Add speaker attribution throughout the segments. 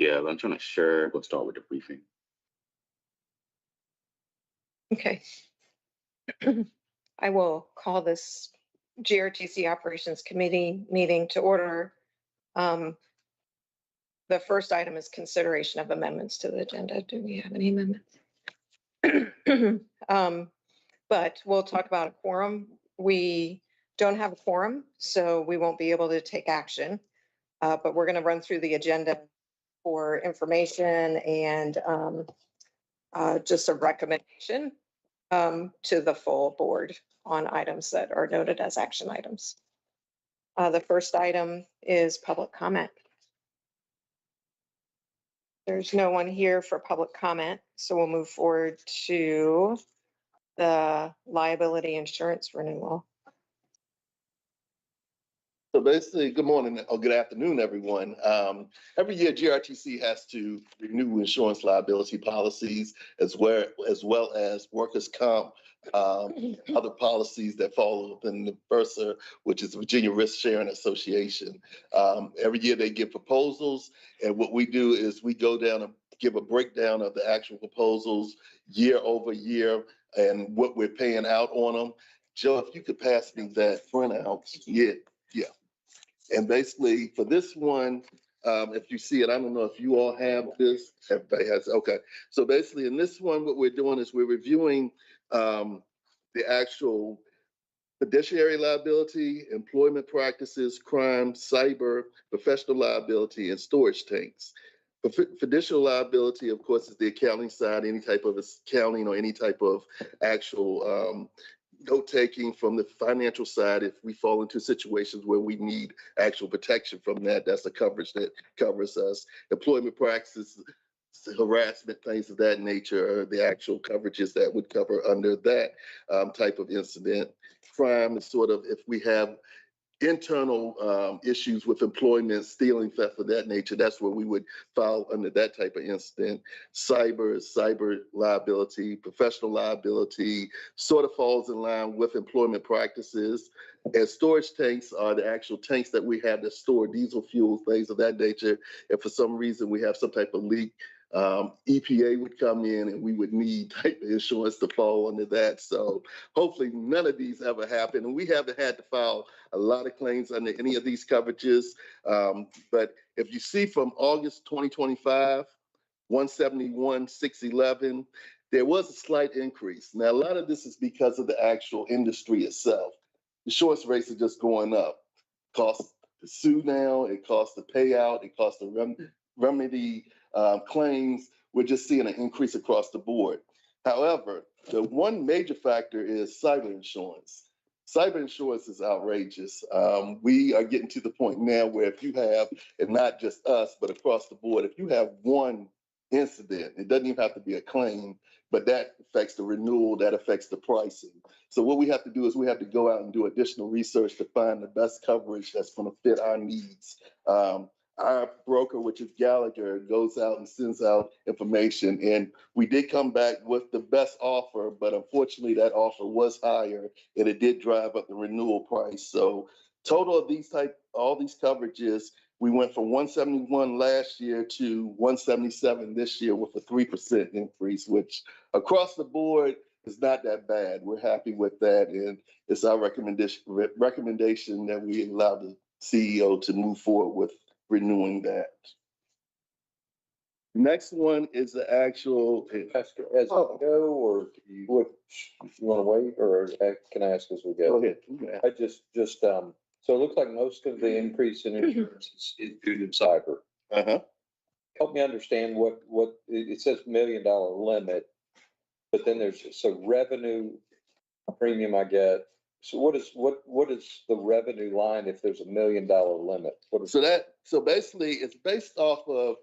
Speaker 1: Yeah, I'm trying to share. We'll start with the briefing.
Speaker 2: Okay. I will call this GRTC Operations Committee meeting to order. The first item is consideration of amendments to the agenda. Do we have any amendments? But we'll talk about a quorum. We don't have a quorum, so we won't be able to take action. But we're going to run through the agenda for information and just a recommendation to the full board on items that are noted as action items. The first item is public comment. There's no one here for public comment, so we'll move forward to the liability insurance renewal.
Speaker 3: So basically, good morning or good afternoon, everyone. Every year, GRTC has to renew insurance liability policies as well as workers' comp, other policies that fall within the VRSA, which is Virginia Risk Sharing Association. Every year they give proposals, and what we do is we go down and give a breakdown of the actual proposals year over year and what we're paying out on them. Joe, if you could pass me that printout. Yeah. And basically for this one, if you see it, I don't know if you all have this. Everybody has, okay. So basically in this one, what we're doing is we're reviewing the actual fiduciary liability, employment practices, crime, cyber, professional liability, and storage tanks. Fiduciary liability, of course, is the accounting side, any type of accounting or any type of actual note taking from the financial side. If we fall into situations where we need actual protection from that, that's the coverage that covers us. Employment practices, harassment, things of that nature are the actual coverages that would cover under that type of incident. Crime is sort of if we have internal issues with employment, stealing, theft of that nature, that's where we would fall under that type of incident. Cyber liability, professional liability sort of falls in line with employment practices. And storage tanks are the actual tanks that we have that store diesel fuel, things of that nature. If for some reason we have some type of leak, EPA would come in and we would need type of insurance to fall under that. So hopefully none of these ever happen. And we haven't had to file a lot of claims under any of these coverages. But if you see from August 2025, 171,611, there was a slight increase. Now, a lot of this is because of the actual industry itself. Insurance rates are just going up. It costs to sue now, it costs to pay out, it costs to remedy claims. We're just seeing an increase across the board. However, the one major factor is cyber insurance. Cyber insurance is outrageous. We are getting to the point now where if you have, and not just us, but across the board, if you have one incident, it doesn't even have to be a claim, but that affects the renewal, that affects the pricing. So what we have to do is we have to go out and do additional research to find the best coverage that's going to fit our needs. Our broker, which is Gallagher, goes out and sends out information, and we did come back with the best offer, but unfortunately that offer was higher and it did drive up the renewal price. So total of all these coverages, we went from 171 last year to 177 this year with a 3% increase, which across the board is not that bad. We're happy with that, and it's our recommendation that we allow the CEO to move forward with renewing that. Next one is the actual.
Speaker 4: As we go, or you want to wait, or can I ask as we go?
Speaker 3: Go ahead.
Speaker 4: I just so it looks like most of the increase in insurance is due to cyber. Help me understand what it says $1 million limit, but then there's revenue premium I get. So what is the revenue line if there's $1 million limit?
Speaker 3: So basically it's based off of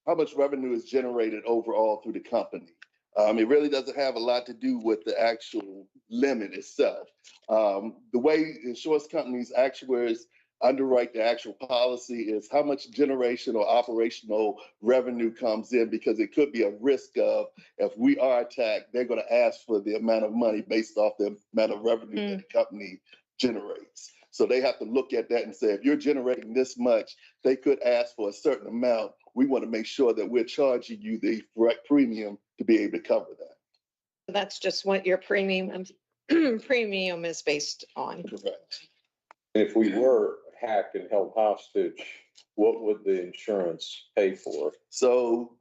Speaker 3: how much revenue is generated overall through the company. It really doesn't have a lot to do with the actual limit itself. The way insurance companies, actuaries underwrite the actual policy is how much generation or operational revenue comes in, because it could be a risk of, if we are attacked, they're going to ask for the amount of money based off the amount of revenue that the company generates. So they have to look at that and say, if you're generating this much, they could ask for a certain amount we want to make sure that we're charging you the correct premium to be able to cover that.
Speaker 2: That's just what your premium is based on.
Speaker 3: Correct.
Speaker 4: If we were hacked and held hostage, what would the insurance pay for?
Speaker 3: So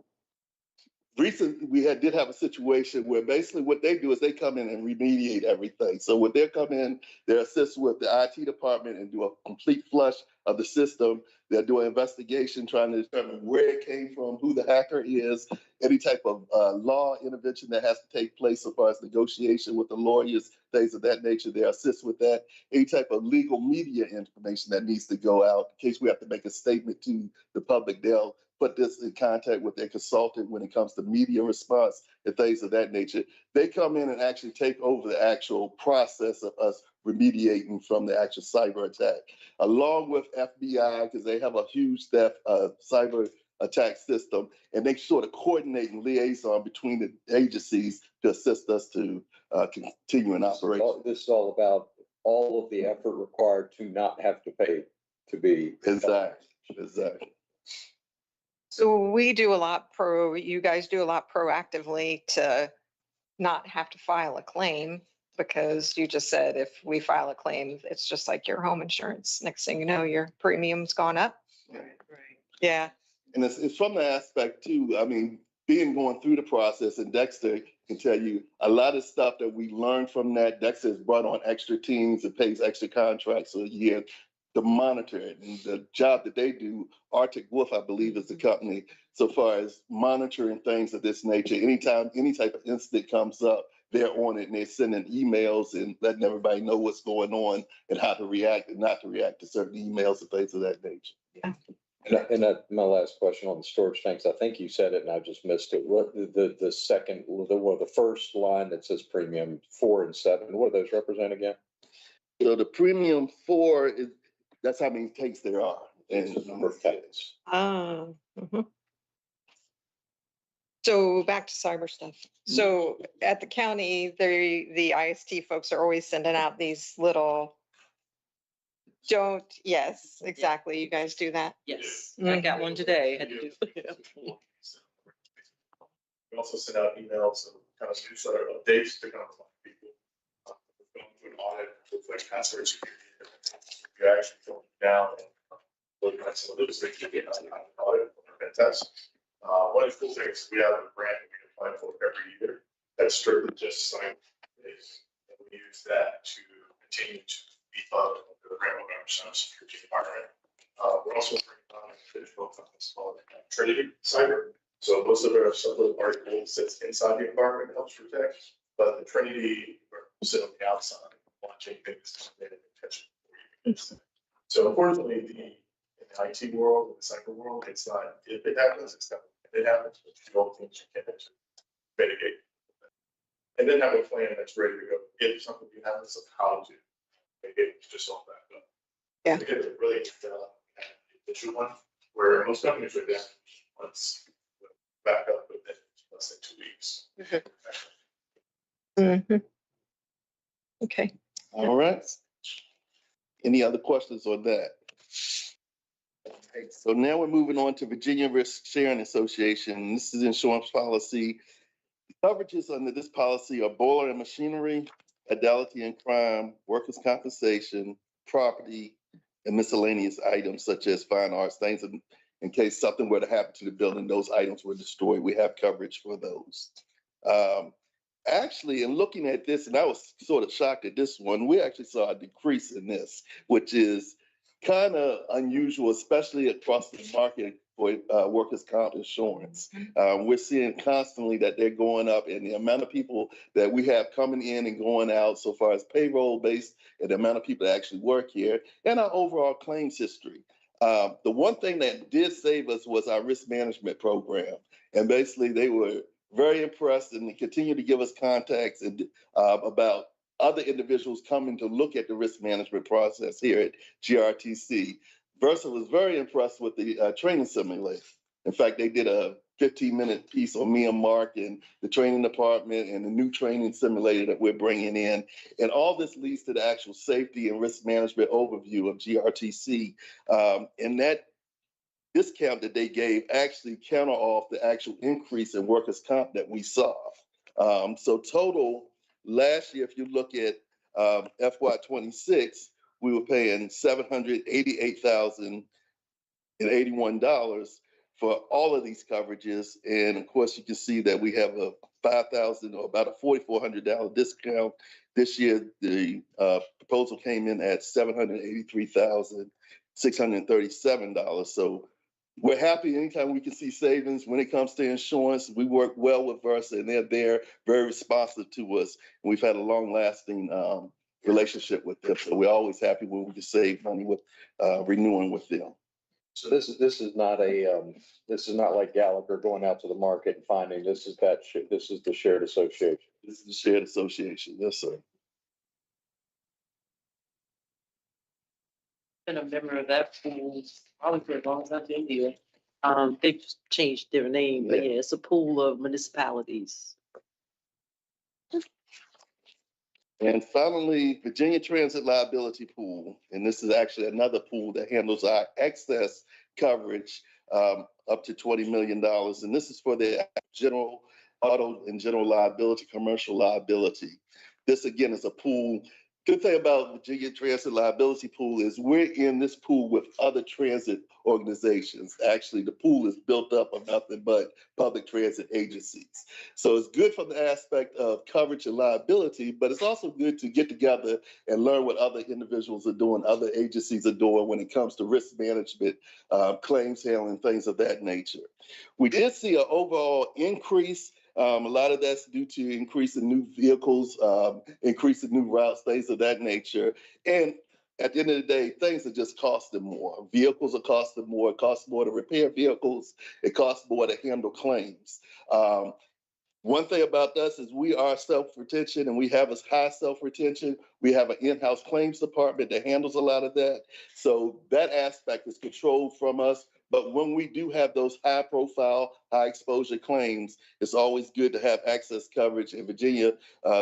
Speaker 3: recently, we did have a situation where basically what they do is they come in and remediate everything. So when they come in, they assist with the IT department and do a complete flush of the system. They're doing investigation, trying to determine where it came from, who the hacker is, any type of law intervention that has to take place so far as negotiation with the lawyers, things of that nature. They assist with that. Any type of legal media information that needs to go out in case we have to make a statement to the public. They'll put this in contact with their consultant when it comes to media response and things of that nature. They come in and actually take over the actual process of us remediating from the actual cyber attack, along with FBI, because they have a huge cyber attack system, and they sort of coordinate and liaison between the agencies to assist us to continue in operation.
Speaker 4: This is all about all of the effort required to not have to pay to be.
Speaker 3: Exactly.
Speaker 2: So we do a lot you guys do a lot proactively to not have to file a claim, because you just said if we file a claim, it's just like your home insurance. Next thing you know, your premium's gone up.
Speaker 3: Right.
Speaker 2: Yeah.
Speaker 3: And it's from the aspect too, I mean, going through the process, and Dexter can tell you a lot of stuff that we learned from that. Dexter has brought on extra teams and pays extra contracts a year to monitor it. And the job that they do, Arctic Wolf, I believe, is the company, so far as monitoring things of this nature. Anytime any type of incident comes up, they're on it and they're sending emails and letting everybody know what's going on and how to react and not to react to certain emails and things of that nature.
Speaker 2: Yeah.
Speaker 4: And my last question on the storage tanks, I think you said it and I just missed it. What the first line that says premium 4 and 7, what do those represent again?
Speaker 3: So the premium 4 is, that's how many tanks there are.
Speaker 4: And the number of tanks.
Speaker 2: Mhm. So back to cyber stuff. So at the county, the IST folks are always sending out these little yes, exactly. You guys do that.
Speaker 5: Yes, I got one today. Had to do.
Speaker 6: We also send out emails and kind of newsletter updates to kind of remind people. We're going through an audit with like password security. You're actually going down and looking at some of those things you get on the audit or pen test. One of the cool things, we have a grant that we apply for every year that's strictly just cyber based. And we use that to continue to beef up the grant program security environment. We're also bringing on a digital company called Trinity Cyber. So most of our sublet article sits inside the environment and helps protect, but the Trinity sit on the outside, watching things and attention. So unfortunately, in the IT world, in the cyber world, it's not if it happens, it's not if it happens, but you don't think you can mitigate. And then have a plan that's ready to go if something happens of how to mitigate to solve that.
Speaker 2: Yeah.
Speaker 6: We get a really issue one where most companies are down once back up within less than 2 weeks.
Speaker 2: Mhm. Okay.
Speaker 3: All right. Any other questions on that? Okay, so now we're moving on to Virginia Risk Sharing Association. This is insurance policy. The coverages under this policy are boiler and machinery, fidelity and crime, workers' compensation, property, and miscellaneous items such as fine arts, things in case something were to happen to the building, those items were destroyed. We have coverage for those. Actually, in looking at this, and I was sort of shocked at this one, we actually saw a decrease in this, which is kind of unusual, especially across the market for workers' comp insurance. We're seeing constantly that they're going up, and the amount of people that we have coming in and going out so far as payroll based, and the amount of people that actually work here, and our overall claims history. The one thing that did save us was our risk management program. And basically they were very impressed and they continue to give us contacts and, about other individuals coming to look at the risk management process here at GRTC. Versa was very impressed with the training simulator. In fact, they did a 15-minute piece on me and Mark and the training department and the new training simulator that we're bringing in. And all this leads to the actual safety and risk management overview of GRTC. And that discount that they gave actually counter off the actual increase in workers' comp that we saw. So total last year, if you look at FY '26, we were paying $788,081 for all of these coverages. And of course, you can see that we have a $5,000 or about a $4,400 discount. This year, the proposal came in at $783,637. So we're happy anytime we can see savings when it comes to insurance. We work well with Versa, and they're there, very responsive to us. And we've had a long-lasting relationship with them. So we're always happy when we can save money with renewing with them.
Speaker 4: So this is not like Gallagher going out to the market and finding this is the shared association.
Speaker 3: This is the shared association. Yes, sir.
Speaker 5: Been a member of that pool probably for as long as I've been here. They've changed their name, but yeah, it's a pool of municipalities.
Speaker 3: And finally, Virginia Transit Liability Pool. And this is actually another pool that handles our excess coverage up to $20 million. And this is for the general auto and general liability, commercial liability. This again is a pool. Good thing about Virginia Transit Liability Pool is we're in this pool with other transit organizations. Actually, the pool is built up of nothing but public transit agencies. So it's good from the aspect of coverage and liability, but it's also good to get together and learn what other individuals are doing, other agencies are doing when it comes to risk management, claims handling, things of that nature. We did see an overall increase. A lot of that's due to increase in new vehicles, increase in new routes, things of that nature. And at the end of the day, things are just costing more. Vehicles are costing more. It costs more to repair vehicles. It costs more to handle claims. One thing about us is we are self-retention, and we have a high self-retention. We have an in-house claims department that handles a lot of that. So that aspect is controlled from us. But when we do have those high-profile, high-exposure claims, it's always good to have access coverage. And Virginia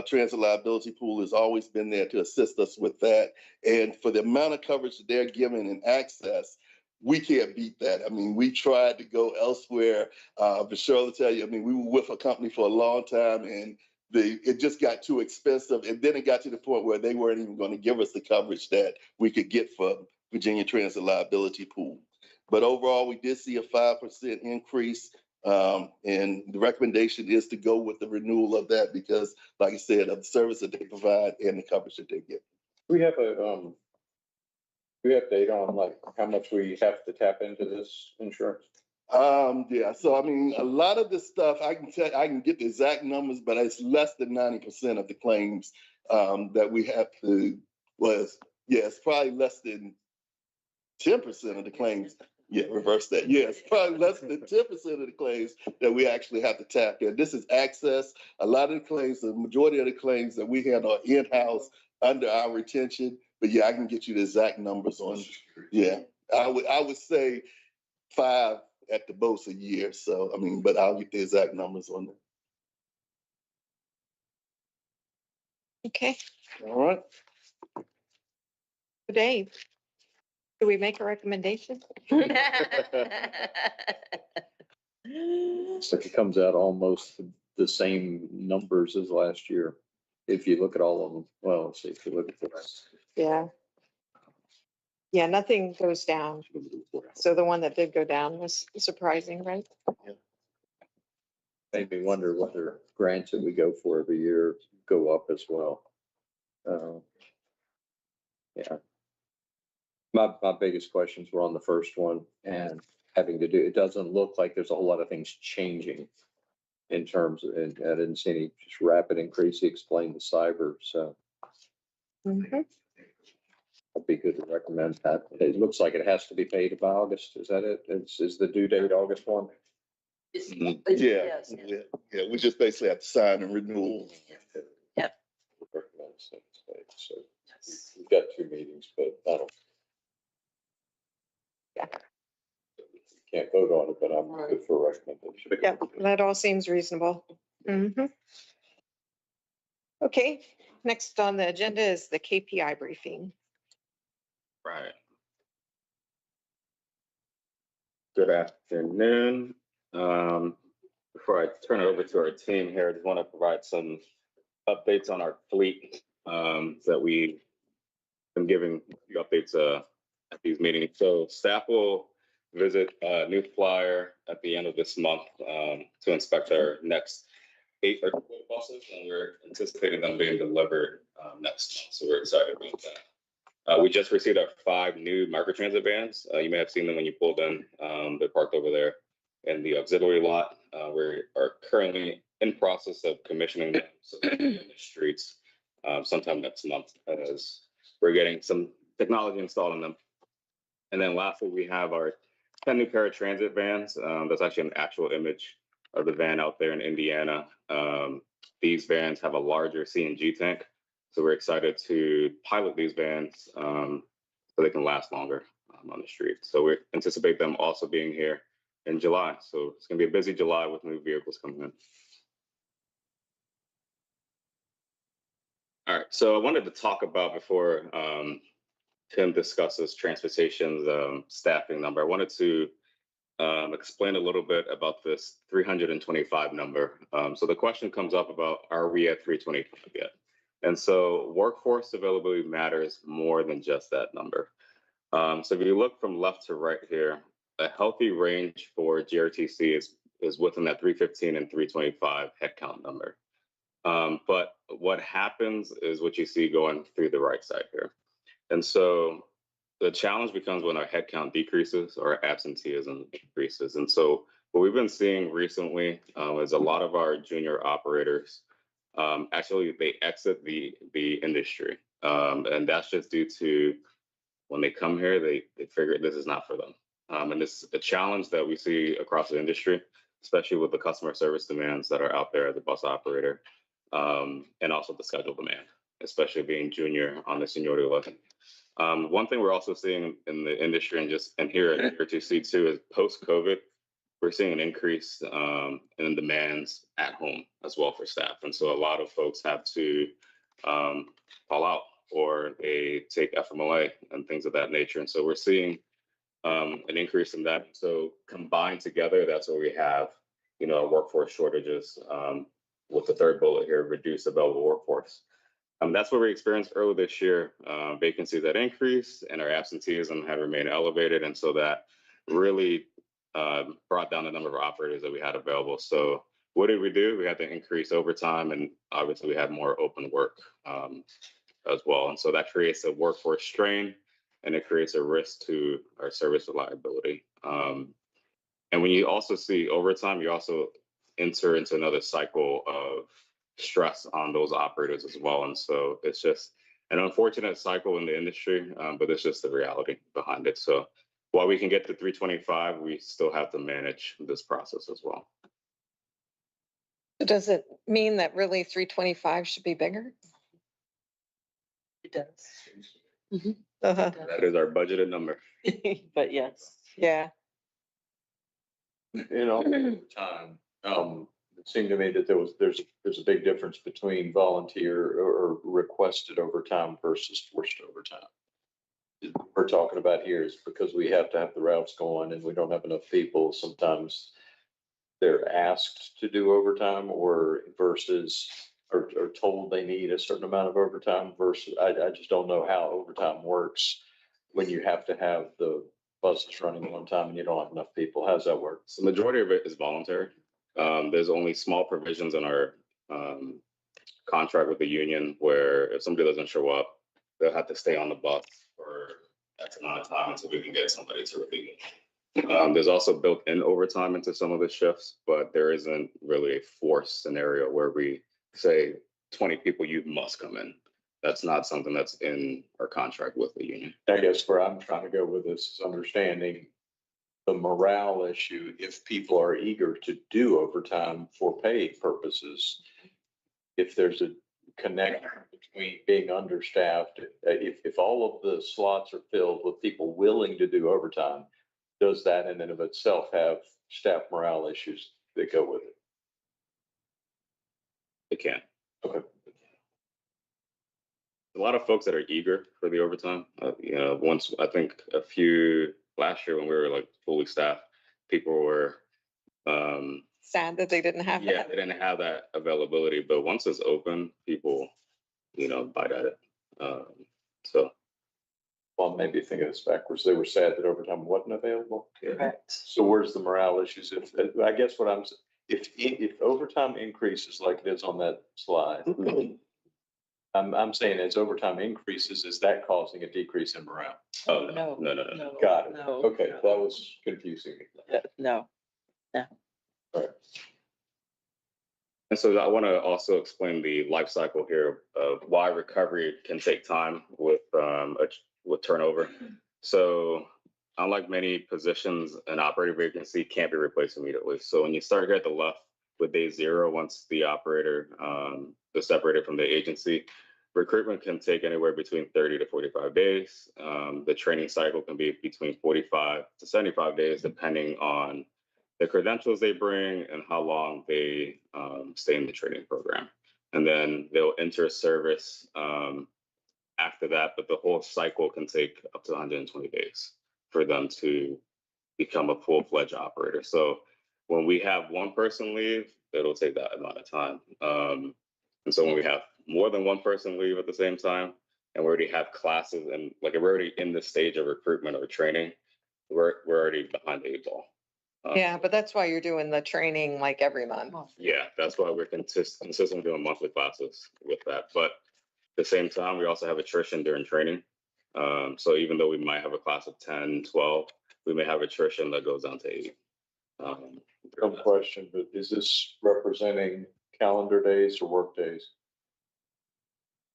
Speaker 3: Transit Liability Pool has always been there to assist us with that. And for the amount of coverage that they're giving and access, we can't beat that. I mean, we tried to go elsewhere. But Cheryl will tell you, I mean, we were with a company for a long time, and it just got too expensive. And then it got to the point where they weren't even going to give us the coverage that we could get from Virginia Transit Liability Pool. But overall, we did see a 5% increase. And the recommendation is to go with the renewal of that because, like I said, of the service that they provide and the coverage that they get.
Speaker 4: We have data on like how much we have to tap into this insurance?
Speaker 3: Yeah, so I mean, a lot of this stuff I can get the exact numbers, but it's less than 90% of the claims that we have to it's probably less than 10% of the claims. Yeah, reverse that. Yeah, it's probably less than 10% of the claims that we actually have to tap in. This is access. A lot of the claims, the majority of the claims that we handle are in-house under our retention. But yeah, I can get you the exact numbers on. Yeah, I would say 5 at the most a year. So I mean, but I'll get the exact numbers on that.
Speaker 2: Okay,
Speaker 3: All right.
Speaker 2: Dave, do we make a recommendation?
Speaker 4: It's like it comes out almost the same numbers as last year. If you look at all of them, well, let's see, if you look at the rest.
Speaker 2: Yeah. Yeah, nothing goes down. So the one that did go down was surprising, right?
Speaker 4: Made me wonder whether grants that we go for every year go up as well. Yeah. My biggest questions were on the first one and having to do, it doesn't look like there's a whole lot of things changing in terms of, and I didn't see any just rapid increase. He explained the cyber, so
Speaker 2: Mhm.
Speaker 4: it'd be good to recommend that. It looks like it has to be paid by August. Is that it? Is the due date August 1?
Speaker 3: Yeah, we just basically have to sign a renewal.
Speaker 5: Yep.
Speaker 4: Recommend so we've got 2 meetings, but I don't.
Speaker 2: Yeah.
Speaker 4: Can't vote on it, but I'm good for a recommendation.
Speaker 2: Yeah, that all seems reasonable. Mhm. Okay, next on the agenda is the KPI briefing.
Speaker 1: Right. Good afternoon. Before I turn it over to our team here, I just want to provide some updates on our fleet that we've been giving you updates at these meetings. So staff will visit a new flyer at the end of this month to inspect our next 8 or 12 buses, and we're anticipating them being delivered next month. So we're excited about that. We just received our 5 new microtransit vans. You may have seen them when you pulled in. They're parked over there in the auxiliary lot. We are currently in process of commissioning them so they'll be in the streets sometime next month as we're getting some technology installed in them. And then lastly, we have our 10 new paratransit vans. That's actually an actual image of the van out there in Indiana. These vans have a larger CNG tank. So we're excited to pilot these vans so they can last longer on the street. So we anticipate them also being here in July. So it's gonna be a busy July with new vehicles coming in. All right, so I wanted to talk about before Tim discusses transportation's staffing number. I wanted to explain a little bit about this 325 number. So the question comes up about, are we at 325 yet? And so workforce availability matters more than just that number. So if you look from left to right here, a healthy range for GRTC is within that 315 and 325 headcount number. But what happens is what you see going through the right side here. And so the challenge becomes when our headcount decreases or our absenteeism increases. And so what we've been seeing recently is a lot of our junior operators actually they exit the industry. And that's just due to when they come here, they figure this is not for them. And this is a challenge that we see across the industry, especially with the customer service demands that are out there as a bus operator, and also the schedule demand, especially being junior on the seniority level. One thing we're also seeing in the industry and here at GRTC too is post-COVID, we're seeing an increase in demands at home as well for staff. And so a lot of folks have to fall out or they take FMLA and things of that nature. And so we're seeing an increase in that. So combined together, that's where we have, workforce shortages with the third bullet here, reduce available workforce. That's what we experienced earlier this year. Vacancies had increased and our absenteeism had remained elevated. And so that really brought down the number of operators that we had available. So what did we do? We had to increase overtime, and obviously we had more open work as well. And so that creates a workforce strain and it creates a risk to our service reliability. And when you also see overtime, you also enter into another cycle of stress on those operators as well. And so it's just an unfortunate cycle in the industry, but it's just the reality behind it. So while we can get to 325, we still have to manage this process as well.
Speaker 2: Does it mean that really 325 should be bigger?
Speaker 5: It does.
Speaker 2: Uh-huh.
Speaker 1: That is our budgeted number.
Speaker 5: But yes.
Speaker 2: Yeah.
Speaker 4: Over time, it seemed to me that there's a big difference between volunteer or requested overtime versus forced overtime. What we're talking about here is because we have to have the routes going and we don't have enough people. Sometimes they're asked to do overtime or versus are told they need a certain amount of overtime versus I just don't know how overtime works when you have to have the buses running one time and you don't have enough people. How's that work?
Speaker 1: So the majority of it is voluntary. There's only small provisions in our contract with the union where if somebody doesn't show up, they'll have to stay on the bus for X amount of time until we can get somebody to relieve it. There's also built-in overtime into some of the shifts, but there isn't really a forced scenario where we say 20 people, you must come in. That's not something that's in our contract with the union.
Speaker 4: I guess where I'm trying to go with this is understanding the morale issue. If people are eager to do overtime for pay purposes, if there's a connection between being understaffed, if all of the slots are filled with people willing to do overtime, does that in and of itself have staff morale issues that go with it?
Speaker 1: It can.
Speaker 4: Okay.
Speaker 1: A lot of folks that are eager for the overtime. Once I think last year when we were like fully staffed, people were,
Speaker 2: Sad that they didn't have
Speaker 1: yeah,
Speaker 2: that.
Speaker 1: they didn't have that availability. But once it's open, people, bite at it. So
Speaker 4: Well, maybe thinking this backwards, they were sad that overtime wasn't available.
Speaker 5: Correct.
Speaker 4: So where's the morale issues? I guess if overtime increases like it is on that slide, I'm saying as overtime increases, is that causing a decrease in morale?
Speaker 1: oh no.
Speaker 4: Got it.
Speaker 5: No.
Speaker 4: Okay, that was confusing me.
Speaker 5: No.
Speaker 4: All right.
Speaker 1: And so I want to also explain the life cycle here of why recovery can take time with turnover. So unlike many positions, an operator vacancy can't be replaced immediately. So when you start here at the left with day 0, once the operator is separated from the agency, recruitment can take anywhere between 30 to 45 days. The training cycle can be between 45 to 75 days, depending on the credentials they bring and how long they stay in the training program. And then they'll enter service after that, but the whole cycle can take up to 120 days for them to become a full-fledged operator. So when we have one person leave, it'll take that amount of time. And so when we have more than one person leave at the same time, and we already have classes and like we're already in the stage of recruitment or training, we're already behind the 8 ball.
Speaker 2: Yeah, but that's why you're doing the training like every month.
Speaker 1: Yeah, that's why we're consistently doing monthly classes with that. But at the same time, we also have attrition during training. So even though we might have a class of 10, 12, we may have attrition that goes down to 8.
Speaker 4: No question, but is this representing calendar days or work days?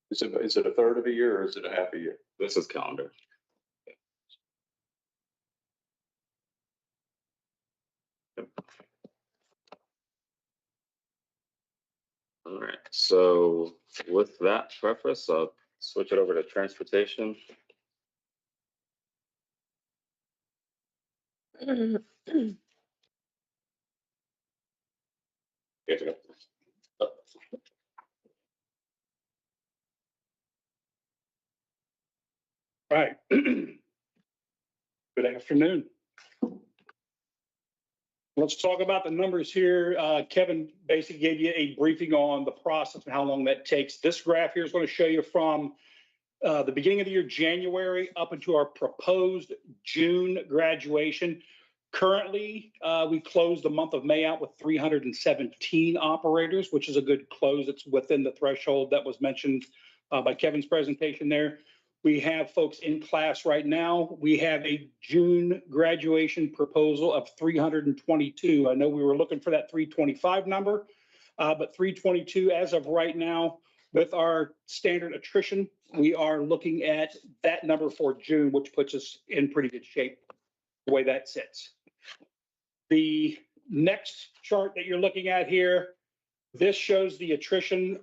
Speaker 4: Is it a third of a year or is it a half a year?
Speaker 1: This is calendar. All right, so with that preface, I'll switch it over to transportation.
Speaker 7: Right. Good afternoon. Let's talk about the numbers here. Kevin basically gave you a briefing on the process and how long that takes. This graph here is going to show you from the beginning of the year, January, up into our proposed June graduation. Currently, we closed the month of May out with 317 operators, which is a good close. It's within the threshold that was mentioned by Kevin's presentation there. We have folks in class right now. We have a June graduation proposal of 322. I know we were looking for that 325 number, but 322 as of right now with our standard attrition, we are looking at that number for June, which puts us in pretty good shape the way that sits. The next chart that you're looking at here, this shows the attrition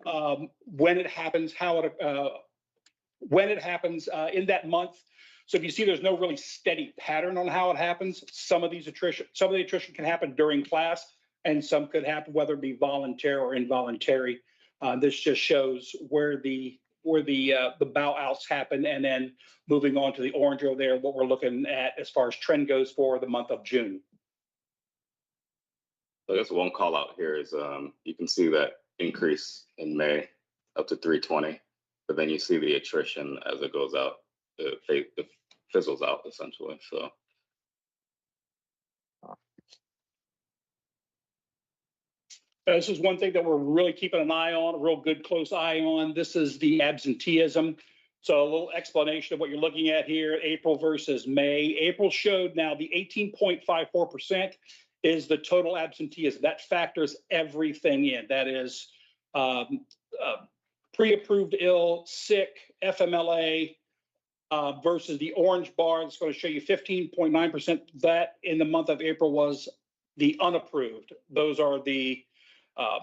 Speaker 7: when it happens, when it happens in that month. So if you see, there's no really steady pattern on how it happens. Some of the attrition can happen during class, and some could happen whether it be voluntary or involuntary. This just shows where the bow outs happen, and then moving on to the orange over there, what we're looking at as far as trend goes for the month of June.
Speaker 1: So I guess one call out here is you can see that increase in May up to 320, but then you see the attrition as it goes out, it fizzles out essentially. So.
Speaker 7: This is one thing that we're really keeping an eye on, a real good close eye on. This is the absenteeism. So a little explanation of what you're looking at here, April versus May. April showed now the 18.54% is the total absenteeism. That factors everything in. That is pre-approved ill, sick, FMLA, versus the orange bar that's going to show you 15.9%. That in the month of April was the unapproved. Those are the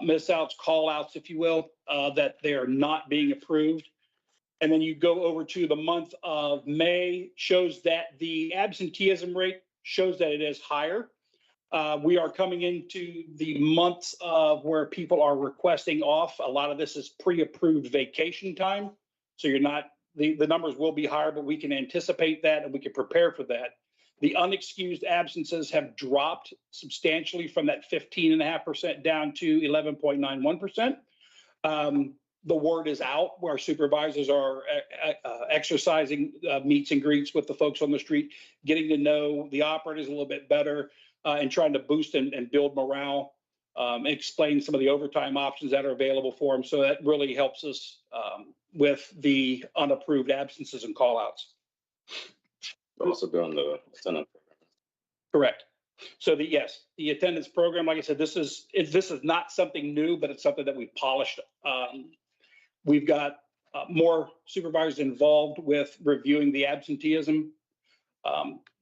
Speaker 7: miss outs, call outs, if you will, that they are not being approved. And then you go over to the month of May, shows that the absenteeism rate shows that it is higher. We are coming into the months of where people are requesting off. A lot of this is pre-approved vacation time. So you're not, the numbers will be higher, but we can anticipate that and we can prepare for that. The unexcused absences have dropped substantially from that 15.5% down to 11.91%. The word is out where supervisors are exercising meets and greets with the folks on the street, getting to know the operators a little bit better, and trying to boost and build morale, explain some of the overtime options that are available for them. So that really helps us with the unapproved absences and call-outs.
Speaker 1: Also doing the attendance program.
Speaker 7: Correct. So yes, the attendance program, like I said, this is not something new, but it's something that we've polished. We've got more supervisors involved with reviewing the absenteeism.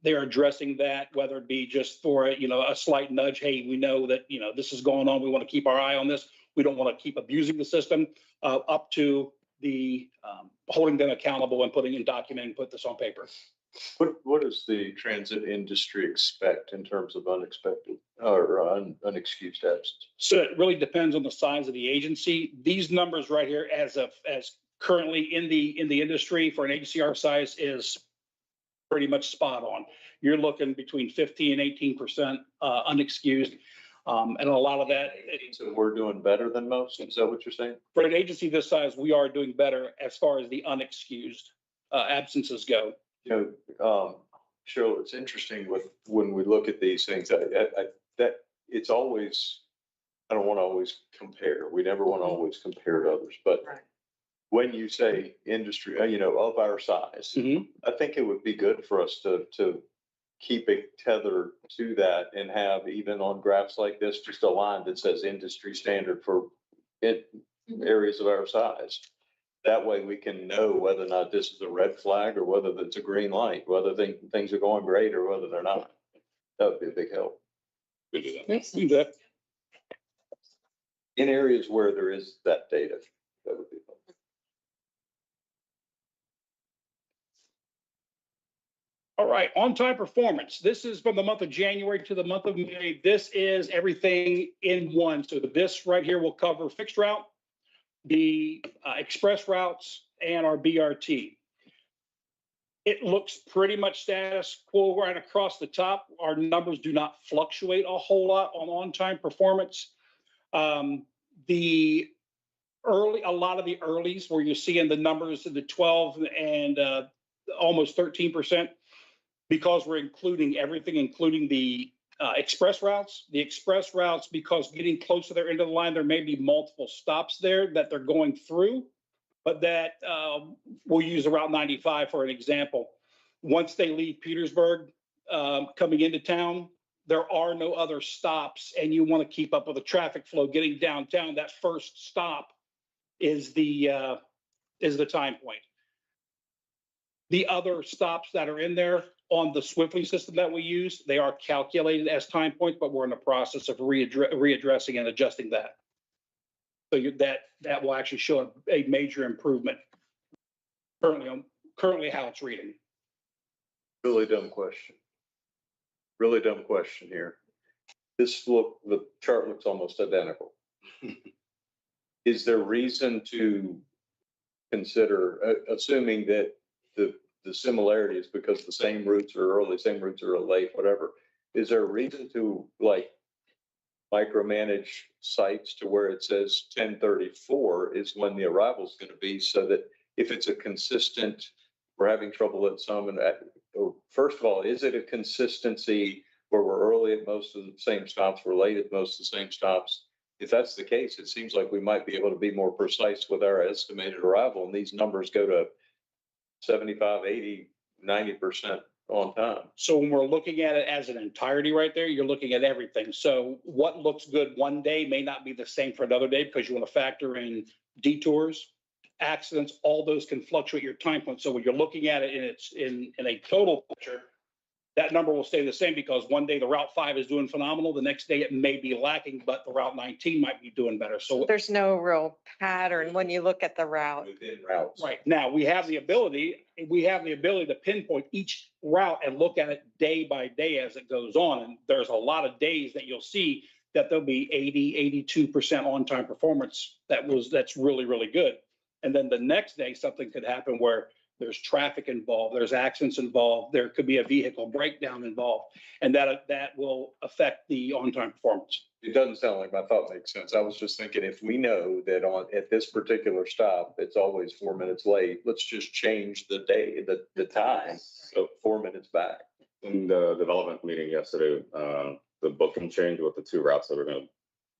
Speaker 7: They're addressing that, whether it be just for a slight nudge. Hey, we know that this is going on. We want to keep our eye on this. We don't want to keep abusing the system. Up to the holding them accountable and putting in document and put this on paper.
Speaker 4: What does the transit industry expect in terms of unexpected or unexcused absence?
Speaker 7: So it really depends on the size of the agency. These numbers right here, as currently in the industry for an agency our size, is pretty much spot on. You're looking between 15 and 18% unexcused, and a lot of that.
Speaker 4: So we're doing better than most. Is that what you're saying?
Speaker 7: For an agency this size, we are doing better as far as the unexcused absences go.
Speaker 4: Cheryl, it's interesting when we look at these things that it's always, I don't want to always compare. We never want to always compare to others, but
Speaker 5: Right.
Speaker 4: when you say industry, of our size, I think it would be good for us to keep a tether to that and have, even on graphs like this, just a line that says industry standard for areas of our size. That way we can know whether or not this is a red flag or whether it's a green light, whether things are going great or whether they're not. That would be a big help.
Speaker 1: We do that.
Speaker 7: Yes, do that.
Speaker 4: In areas where there is that data, that would be helpful.
Speaker 7: All right, on-time performance. This is from the month of January to the month of May. This is everything in one. So this right here will cover fixed route, the express routes, and our BRT. It looks pretty much status quo right across the top. Our numbers do not fluctuate a whole lot on-time performance. A lot of the earlies where you're seeing the numbers in the 12 and almost 13%, because we're including everything, including the express routes. The express routes, because getting close to their end of the line, there may be multiple stops there that they're going through, but that we'll use the Route 95 for an example. Once they leave Petersburg, coming into town, there are no other stops, and you want to keep up with the traffic flow getting downtown. That first stop is the time point. The other stops that are in there on the Swiftly system that we use, they are calculated as time points, but we're in the process of readdressing and adjusting that. So that will actually show a major improvement currently how it's reading.
Speaker 4: Really dumb question. Really dumb question here. The chart looks almost identical. Is there reason to consider, assuming that the similarity is because the same routes are early, same routes are late, whatever, is there a reason to micromanage sites to where it says 10:34 is when the arrival is going to be, so that if it's a consistent, we're having trouble at some, and first of all, is it a consistency where we're early at most of the same stops, we're late at most of the same stops? If that's the case, it seems like we might be able to be more precise with our estimated arrival, and these numbers go to 75, 80, 90% on time.
Speaker 7: So when we're looking at it as an entirety right there, you're looking at everything. So what looks good one day may not be the same for another day, because you want to factor in detours, accidents, all those can fluctuate your time point. So when you're looking at it in a total picture, that number will stay the same, because one day the Route 5 is doing phenomenal. The next day it may be lacking, but the Route 19 might be doing better. So
Speaker 2: There's no real pattern when you look at the route.
Speaker 4: Within routes.
Speaker 7: right now we have the ability to pinpoint each route and look at it day by day as it goes on. And there's a lot of days that you'll see that there'll be 82% on-time performance. That's really, really good. And then the next day something could happen where there's traffic involved, there's accidents involved, there could be a vehicle breakdown involved, and that will affect the on-time performance.
Speaker 4: It doesn't sound like my thought makes sense. I was just thinking, if we know that at this particular stop, it's always 4 minutes late, let's just change the day, the time, so 4 minutes back.
Speaker 1: In the development meeting yesterday, the booking change with the 2 routes that we're going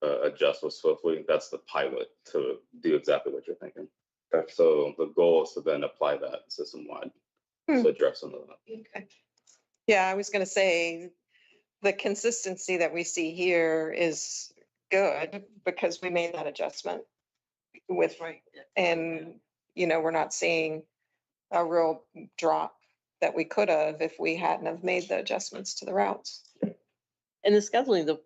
Speaker 1: to adjust with swiftly, that's the pilot to do exactly what you're thinking.
Speaker 4: Okay.
Speaker 1: So the goal is to then apply that system-wide to address some of that.
Speaker 2: Okay. Yeah, I was going to say, the consistency that we see here is good because we made that adjustment with, and, we're not seeing a real drop that we could have if we hadn't have made the adjustments to the routes.
Speaker 5: And the scheduling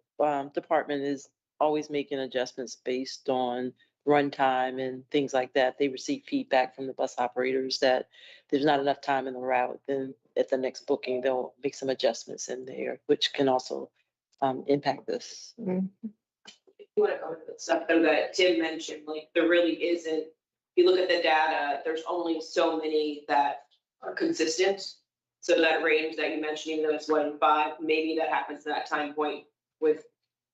Speaker 5: department is always making adjustments based on runtime and things like that. They receive feedback from the bus operators that there's not enough time in the route. Then at the next booking, they'll make some adjustments in there, which can also impact this.
Speaker 2: Mhm.
Speaker 8: You want to go into the stuff though that Tim mentioned, like there really isn't, if you look at the data, there's only so many that are consistent. So that range that you mentioned, even though it's 1 in 5, maybe that happens at that time point with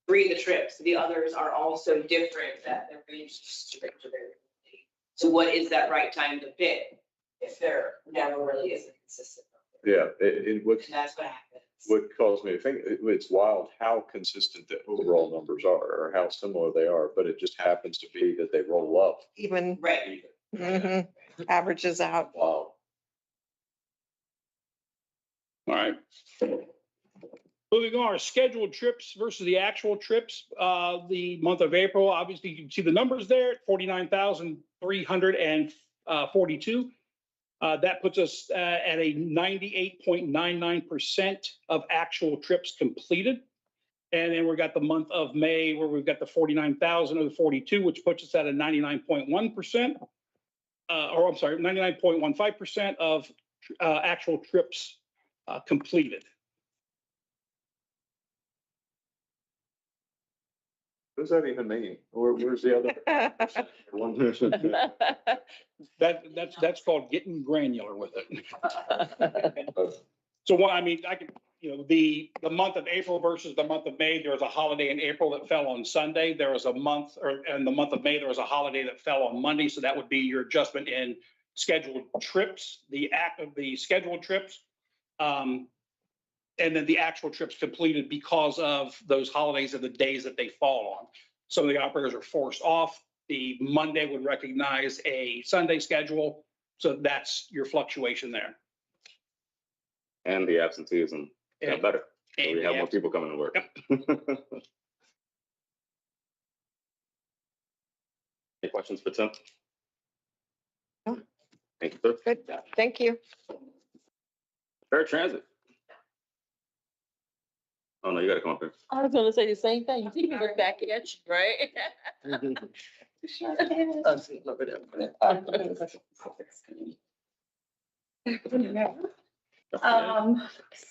Speaker 8: 3 of the trips. The others are also different, that their range is different to variability. So what is that right time to pick if there never really isn't consistent?
Speaker 4: Yeah,
Speaker 8: And that's what happens.
Speaker 4: what caused me to think, it's wild how consistent the overall numbers are or how similar they are, but it just happens to be that they roll up.
Speaker 2: Even
Speaker 8: Right.
Speaker 2: averages out.
Speaker 4: Wow.
Speaker 7: All right. Moving on, our scheduled trips versus the actual trips. The month of April, obviously you can see the numbers there at 49,342. That puts us at a 98.99% of actual trips completed. And then we've got the month of May where we've got the 49,000 of the 42, which puts us at a 99.1%. Or I'm sorry, 99.15% of actual trips completed.
Speaker 4: What does that even mean? Where's the other?
Speaker 7: That's called getting granular with it. So what, I mean, I could, the month of April versus the month of May, there was a holiday in April that fell on Sunday. There was a month, in the month of May, there was a holiday that fell on Monday. So that would be your adjustment in scheduled trips, the scheduled trips. And then the actual trips completed because of those holidays and the days that they fall on. Some of the operators are forced off. The Monday would recognize a Sunday schedule. So that's your fluctuation there.
Speaker 1: And the absenteeism got better. So
Speaker 7: And
Speaker 1: we have more people coming to work.
Speaker 7: Yep.
Speaker 1: Any questions for Tim?
Speaker 2: No.
Speaker 1: Thank you, sir.
Speaker 2: Good, thank you.
Speaker 1: Fair transit. Oh, no, you gotta come up here.
Speaker 5: I was gonna say the same thing. You see me look back at you, right?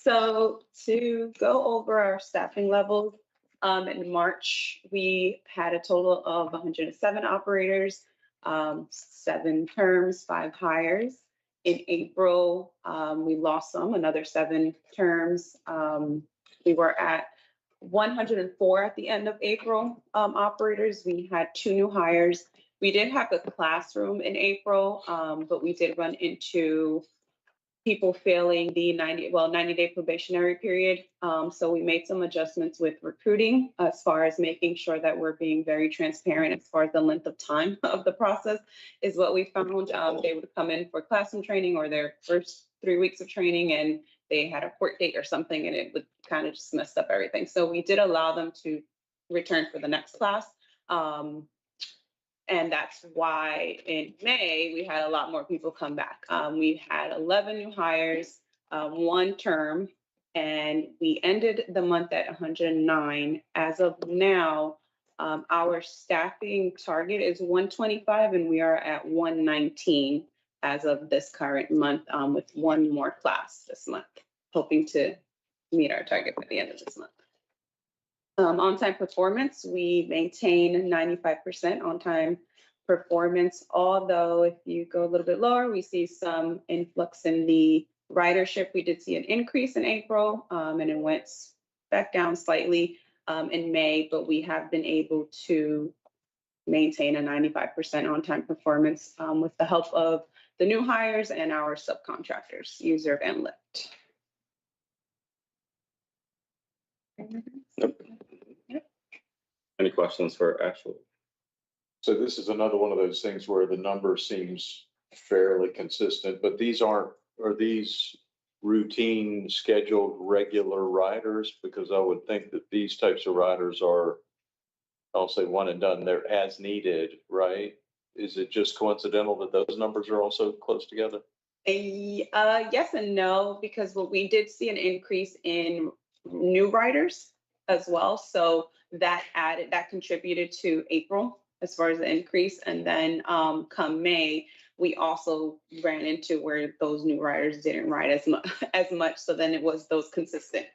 Speaker 9: So to go over our staffing levels, in March, we had a total of 107 operators, 7 terms, 5 hires. In April, we lost some, another 7 terms. We were at 104 at the end of April, operators. We had 2 new hires. We did have a classroom in April, but we did run into people failing the 90-day probationary period. So we made some adjustments with recruiting as far as making sure that we're being very transparent as far as the length of time of the process is what we found. They would come in for classroom training or their first 3 weeks of training and they had a court date or something and it would kind of just mess up everything. So we did allow them to return for the next class. And that's why in May, we had a lot more people come back. We had 11 new hires, 1 term, and we ended the month at 109. As of now, our staffing target is 125 and we are at 119 as of this current month, with 1 more class this month, hoping to meet our target by the end of this month. On-time performance, we maintain 95% on-time performance, although if you go a little bit lower, we see some influx in the ridership. We did see an increase in April, and it went back down slightly in May, but we have been able to maintain a 95% on-time performance with the help of the new hires and our subcontractors, User and Lyft.
Speaker 1: Any questions for Ashley?
Speaker 4: So this is another one of those things where the number seems fairly consistent, but are these routine, scheduled, regular riders? Because I would think that these types of riders are, I'll say one and done, they're as needed, right? Is it just coincidental that those numbers are also close together?
Speaker 9: Yes and no, because what we did see an increase in new riders as well. So that contributed to April as far as the increase. And then come May, we also ran into where those new riders didn't ride as much. So then it was those consistent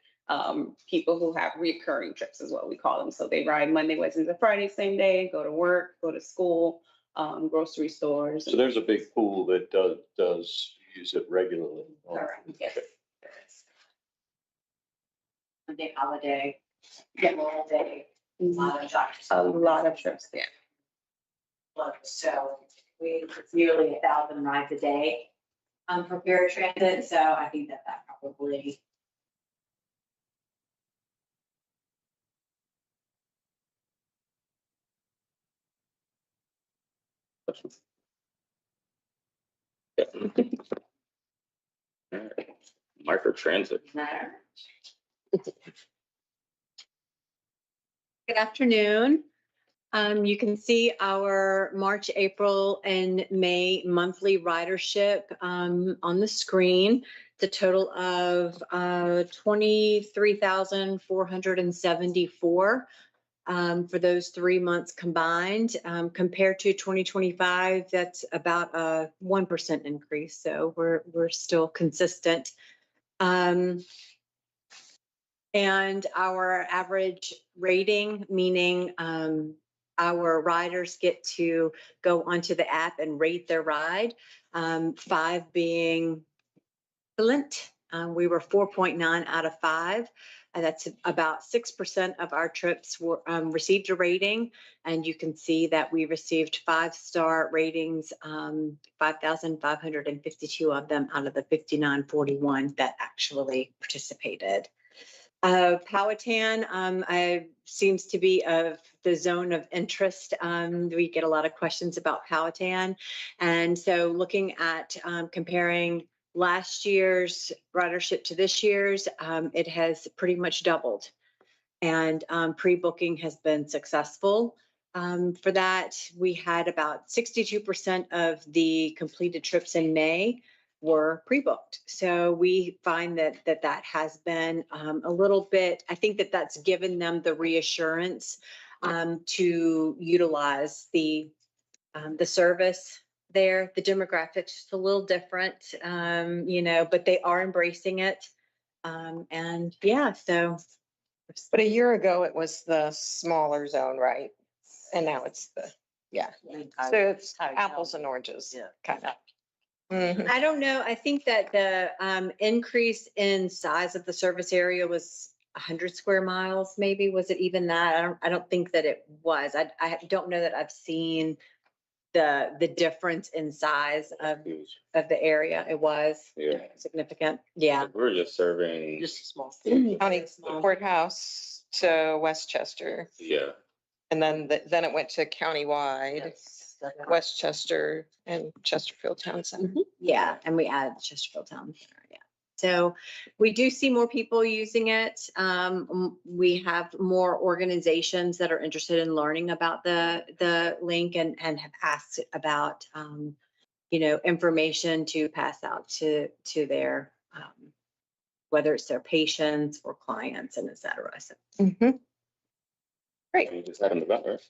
Speaker 9: people who have recurring trips is what we call them. So they ride Monday, Wednesday, to Friday, same day, go to work, go to school, grocery stores.
Speaker 4: So there's a big pool that does use it regularly.
Speaker 8: Correct, yes. Monday holiday, Memorial Day, a lot of doctors.
Speaker 9: A lot of trips, yeah.
Speaker 8: So it's nearly 1,000 rides a day for paratransit. So I think that probably.
Speaker 1: Yeah. All right. Microtransit.
Speaker 10: Good afternoon. You can see our March, April, and May monthly ridership on the screen. The total of 23,474 for those 3 months combined. Compared to 2025, that's about a 1% increase. So we're still consistent. And our average rating, meaning our riders get to go onto the app and rate their ride, 5 being excellent. We were 4.9 out of 5. That's about 6% of our trips were received a rating. And you can see that we received 5-star ratings, 5,552 of them out of the 5,941 that actually participated. Powhatan seems to be of the zone of interest. We get a lot of questions about Powhatan. And so looking at comparing last year's ridership to this year's, it has pretty much doubled. And pre-booking has been successful. For that, we had about 62% of the completed trips in May were pre-booked. So we find that has been a little bit, I think that's given them the reassurance to utilize the service there. The demographics is a little different, but they are embracing it. And yeah, so.
Speaker 2: But a year ago, it was the smaller zone, right? And now it's so it's apples and oranges, kind of. Mm-hmm.
Speaker 10: I don't know. I think that the increase in size of the service area was 100 square miles, maybe. Was it even that? I don't think that it was. I don't know that I've seen the difference in size of the area. It was significant. Yeah.
Speaker 1: We're just serving.
Speaker 5: Just a small.
Speaker 2: County courthouse to Westchester.
Speaker 1: Yeah.
Speaker 2: And then it went to countywide.
Speaker 5: Yes.
Speaker 2: Westchester and Chesterfield Town Center.
Speaker 10: Yeah, and we added the Chesterfield Town Center. Yeah, so we do see more people using it. We have more organizations that are interested in learning about the link and have asked about information to pass out to their whether it's their patients or clients and et cetera. So.
Speaker 2: Great.
Speaker 1: You just had them about, right?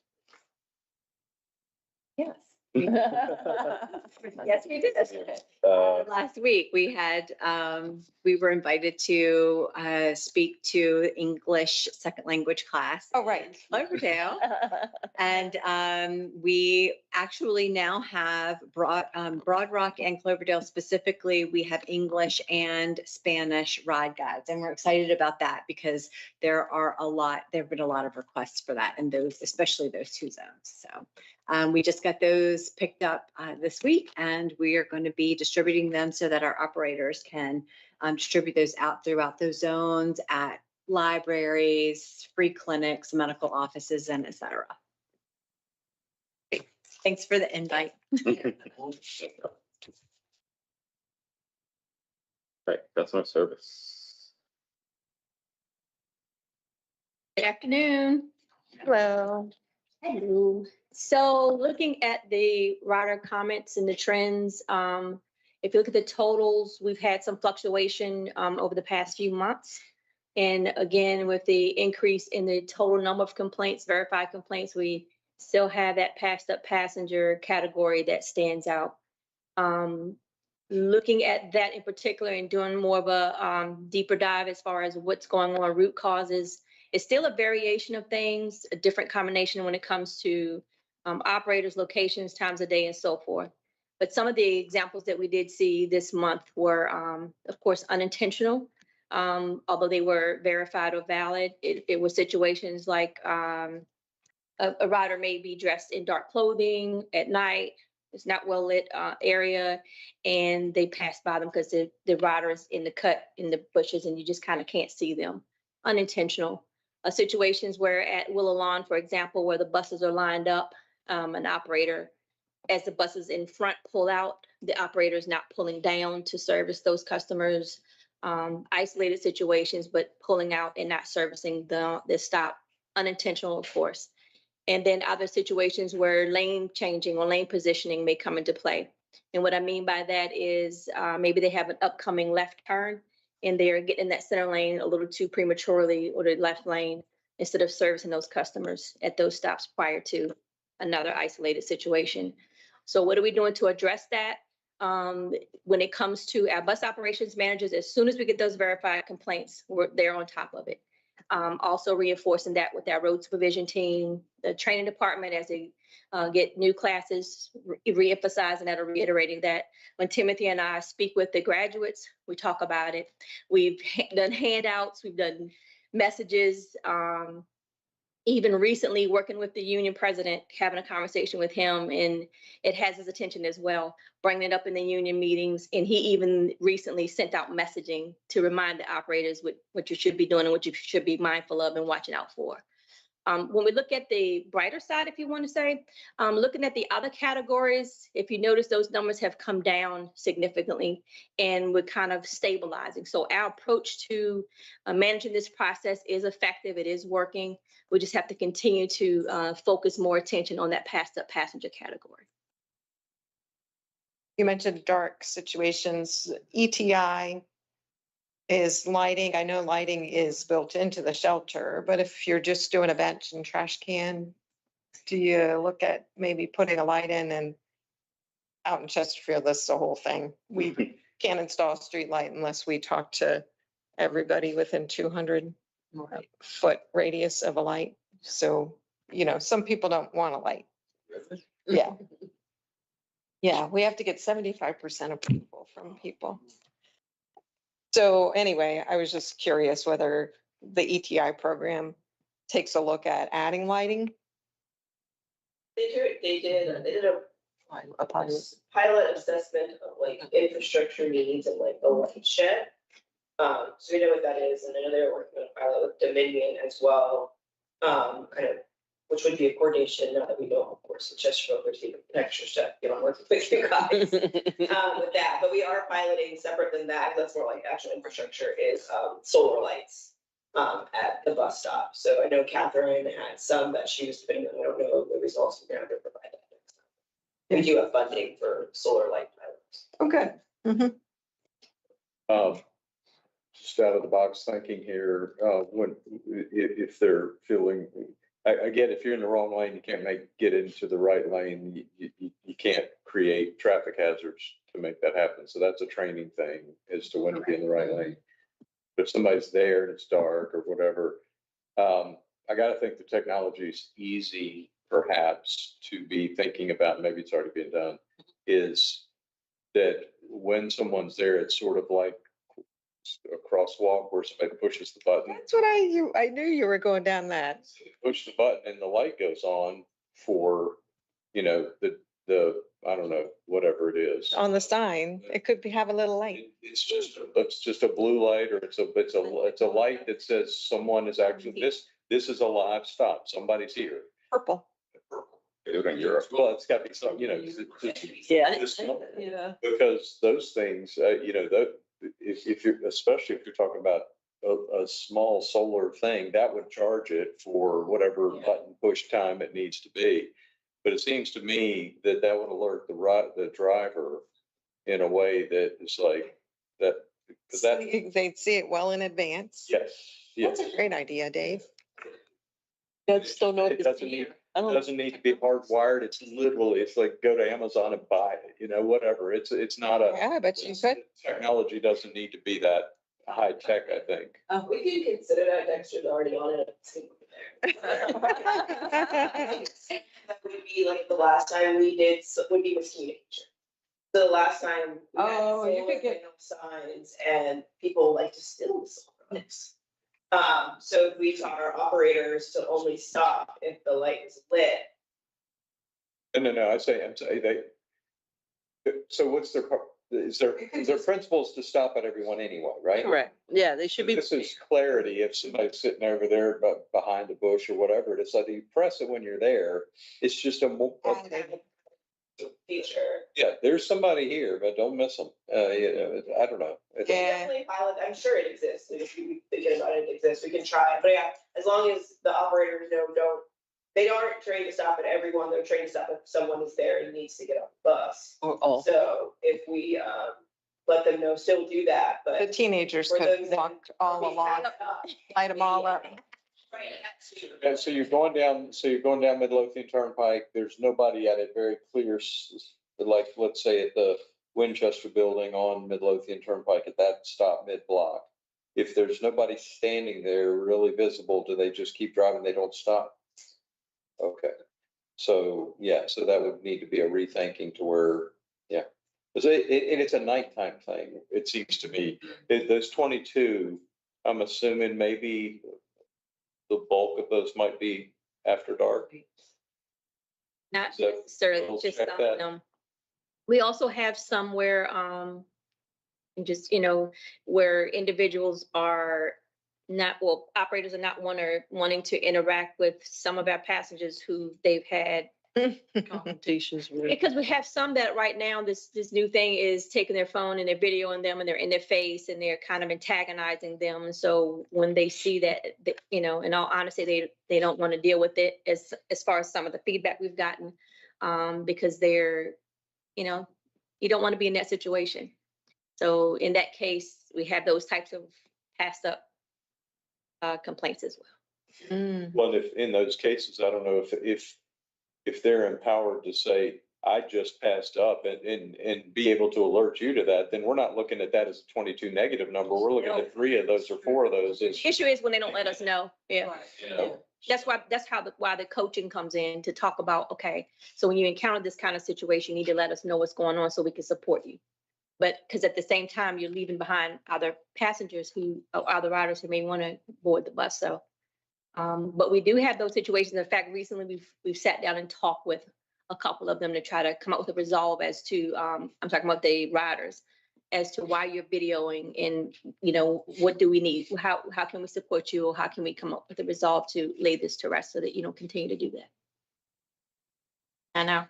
Speaker 10: Yes. Yes, we did. Last week, we were invited to speak to English second language class.
Speaker 2: Oh, right.
Speaker 10: in Cloverdale. And we actually now have Broad Rock and Cloverdale specifically, we have English and Spanish ride guides. And we're excited about that because there have been a lot of requests for that and those, especially those two zones. So we just got those picked up this week, and we are going to be distributing them so that our operators can distribute those out throughout those zones at libraries, free clinics, medical offices, and et cetera. Thanks for the invite.
Speaker 1: Right, customer service.
Speaker 11: Good afternoon.
Speaker 2: Hello.
Speaker 11: Hello. So looking at the rider comments and the trends, if you look at the totals, we've had some fluctuation over the past few months. And again, with the increase in the total number of complaints, verified complaints, we still have that passed up passenger category that stands out. Looking at that in particular and doing more of a deeper dive as far as what's going on, root causes, it's still a variation of things, a different combination when it comes to operators, locations, times of day, and so forth. But some of the examples that we did see this month were, of course, unintentional. Although they were verified or valid, it was situations like a rider may be dressed in dark clothing at night. It's not well lit area, and they pass by them because the rider is in the cut in the bushes, and you just kind of can't see them. Unintentional. Situations where at Willow Lawn, for example, where the buses are lined up, an operator, as the buses in front pull out, the operator is not pulling down to service those customers. Isolated situations, but pulling out and not servicing the stop. Unintentional, of course. And then other situations where lane changing or lane positioning may come into play. And what I mean by that is maybe they have an upcoming left turn and they're getting in that center lane a little too prematurely, or the left lane, instead of servicing those customers at those stops prior to another isolated situation. So what are we doing to address that? When it comes to our bus operations managers, as soon as we get those verified complaints, they're on top of it. Also reinforcing that with our road supervision team, the training department, as they get new classes, re-emphasizing that or reiterating that. When Timothy and I speak with the graduates, we talk about it. We've done handouts, we've done messages, even recently working with the union president, having a conversation with him, and it has his attention as well, bringing it up in the union meetings. And he even recently sent out messaging to remind the operators what you should be doing and what you should be mindful of and watching out for. When we look at the brighter side, if you want to say, looking at the other categories, if you notice, those numbers have come down significantly and we're kind of stabilizing. So our approach to managing this process is effective. It is working. We just have to continue to focus more attention on that passed up passenger category.
Speaker 2: You mentioned dark situations. ETI is lighting. I know lighting is built into the shelter, but if you're just doing a bench and trash can, do you look at maybe putting a light in? And out in Chesterfield, that's the whole thing. We can't install a street light unless we talk to everybody within 200-foot radius of a light. So, some people don't want a light. Yeah. Yeah, we have to get 75% approval from people. So anyway, I was just curious whether the ETI program takes a look at adding lighting.
Speaker 8: They did a pilot assessment of like infrastructure needs and like the light shed. So we know what that is, and I know they're working on a pilot with Dominion as well. Which would be a coordination, now that we know, of course, it's just for an extra step, working with you guys with that. But we are piloting separate than that. That's more like actual infrastructure is solar lights at the bus stop. So I know Catherine had some that she was putting on. I don't know the results. We're going to provide that next time. We do have funding for solar light pilots.
Speaker 2: Okay. Mm-hmm.
Speaker 4: Just out of the box thinking here, if they're feeling I get if you're in the wrong lane, you can't get into the right lane. You can't create traffic hazards to make that happen. So that's a training thing as to when to be in the right lane. But if somebody's there and it's dark or whatever, I got to think the technology is easy, perhaps, to be thinking about. Maybe it's already been done. Is that when someone's there, it's sort of like a crosswalk where somebody pushes the button.
Speaker 2: That's what I knew you were going down that.
Speaker 4: Push the button and the light goes on for, the I don't know, whatever it is.
Speaker 2: On the sign, it could have a little light.
Speaker 4: It's just a blue light, or it's a light that says someone is actually, this is a live stop. Somebody's here.
Speaker 2: Purple.
Speaker 1: They do it in Europe.
Speaker 4: Well, it's got to be some,
Speaker 5: Yeah.
Speaker 4: because those things, if you're, especially if you're talking about a small solar thing, that would charge it for whatever button push time it needs to be. But it seems to me that would alert the driver in a way that is like that. Because that,
Speaker 2: They'd see it well in advance.
Speaker 4: yes.
Speaker 2: That's a great idea, Dave.
Speaker 5: I just don't know if
Speaker 4: It
Speaker 5: it's
Speaker 4: doesn't
Speaker 5: here.
Speaker 4: need,
Speaker 5: I don't.
Speaker 4: doesn't need to be hardwired. It's literally, it's like go to Amazon and buy it, whatever. It's not a.
Speaker 2: Yeah, but you could.
Speaker 4: Technology doesn't need to be that high tech, I think.
Speaker 8: We can consider that Dexter's already on it. That would be like the last time we did, would be with communication. So the last time. We had
Speaker 2: Oh, you could
Speaker 8: solar
Speaker 2: get-
Speaker 8: panel signs and people like to steal the solar panels. So if we taught our operators to only stop if the light is lit.
Speaker 4: No, I'm saying they. So what's their, is there principles to stop at everyone anyway, right?
Speaker 5: Correct. Yeah, they should be.
Speaker 4: This is clarity. If somebody's sitting over there behind the bush or whatever, it's like you press it when you're there. It's just
Speaker 8: Feature.
Speaker 4: yeah, there's somebody here, but don't miss them. I don't know. It's-
Speaker 2: Yeah.
Speaker 8: Definitely pilot, I'm sure it exists, if you thinking about it exists, we can try it, but yeah, as long as the operators they aren't trained to stop at everyone, they're trained to stop if someone is there and needs to get off the bus.
Speaker 5: Or all.
Speaker 8: So if we, let them know, still do that,
Speaker 2: The
Speaker 8: but.
Speaker 2: teenagers
Speaker 8: For
Speaker 2: could
Speaker 8: those that-
Speaker 2: walk all along, light them all up.
Speaker 8: Right, that's true.
Speaker 4: And so you're going down Midlothian Turnpike, there's nobody at it very clear, like, let's say at the Winchester Building on Midlothian Turnpike at that stop mid-block. If there's nobody standing there really visible, do they just keep driving? They don't stop? Okay. So, yeah, so that would need to be a rethinking to where, yeah. Because it's a nighttime thing, it seems to me. Those 22, I'm assuming maybe the bulk of those might be after dark.
Speaker 11: Not
Speaker 4: So,
Speaker 11: necessarily,
Speaker 4: we'll
Speaker 11: just
Speaker 4: check
Speaker 11: some
Speaker 4: that.
Speaker 11: of them. We also have some where, just, where individuals are not, well, operators are not wanting to interact with some of our passengers who they've had.
Speaker 5: Confrontations with.
Speaker 11: Because we have some that right now, this new thing is taking their phone and they're videoing them and they're in their face and they're kind of antagonizing them. And so when they see that, in all honesty, they don't want to deal with it as far as some of the feedback we've gotten, because they're, you don't want to be in that situation. So in that case, we have those types of passed up complaints as well.
Speaker 4: Well, if in those cases, I don't know if they're empowered to say, I just passed up and be able to alert you to that, then we're not looking at that as a 22 negative number. We're looking at 3 of those or 4 of those.
Speaker 11: The issue is when they don't let us know. Yeah.
Speaker 4: You know,
Speaker 11: That's why the coaching comes in to talk about, okay, so when you encounter this kind of situation, you need to let us know what's going on so we can support you. But because at the same time, you're leaving behind other passengers or other riders who may want to board the bus. So, but we do have those situations. In fact, recently we've sat down and talked with a couple of them to try to come up with a resolve as to, I'm talking about the riders, as to why you're videoing and, what do we need? How can we support you? Or how can we come up with a resolve to lay this to rest so that you don't continue to do that? I know.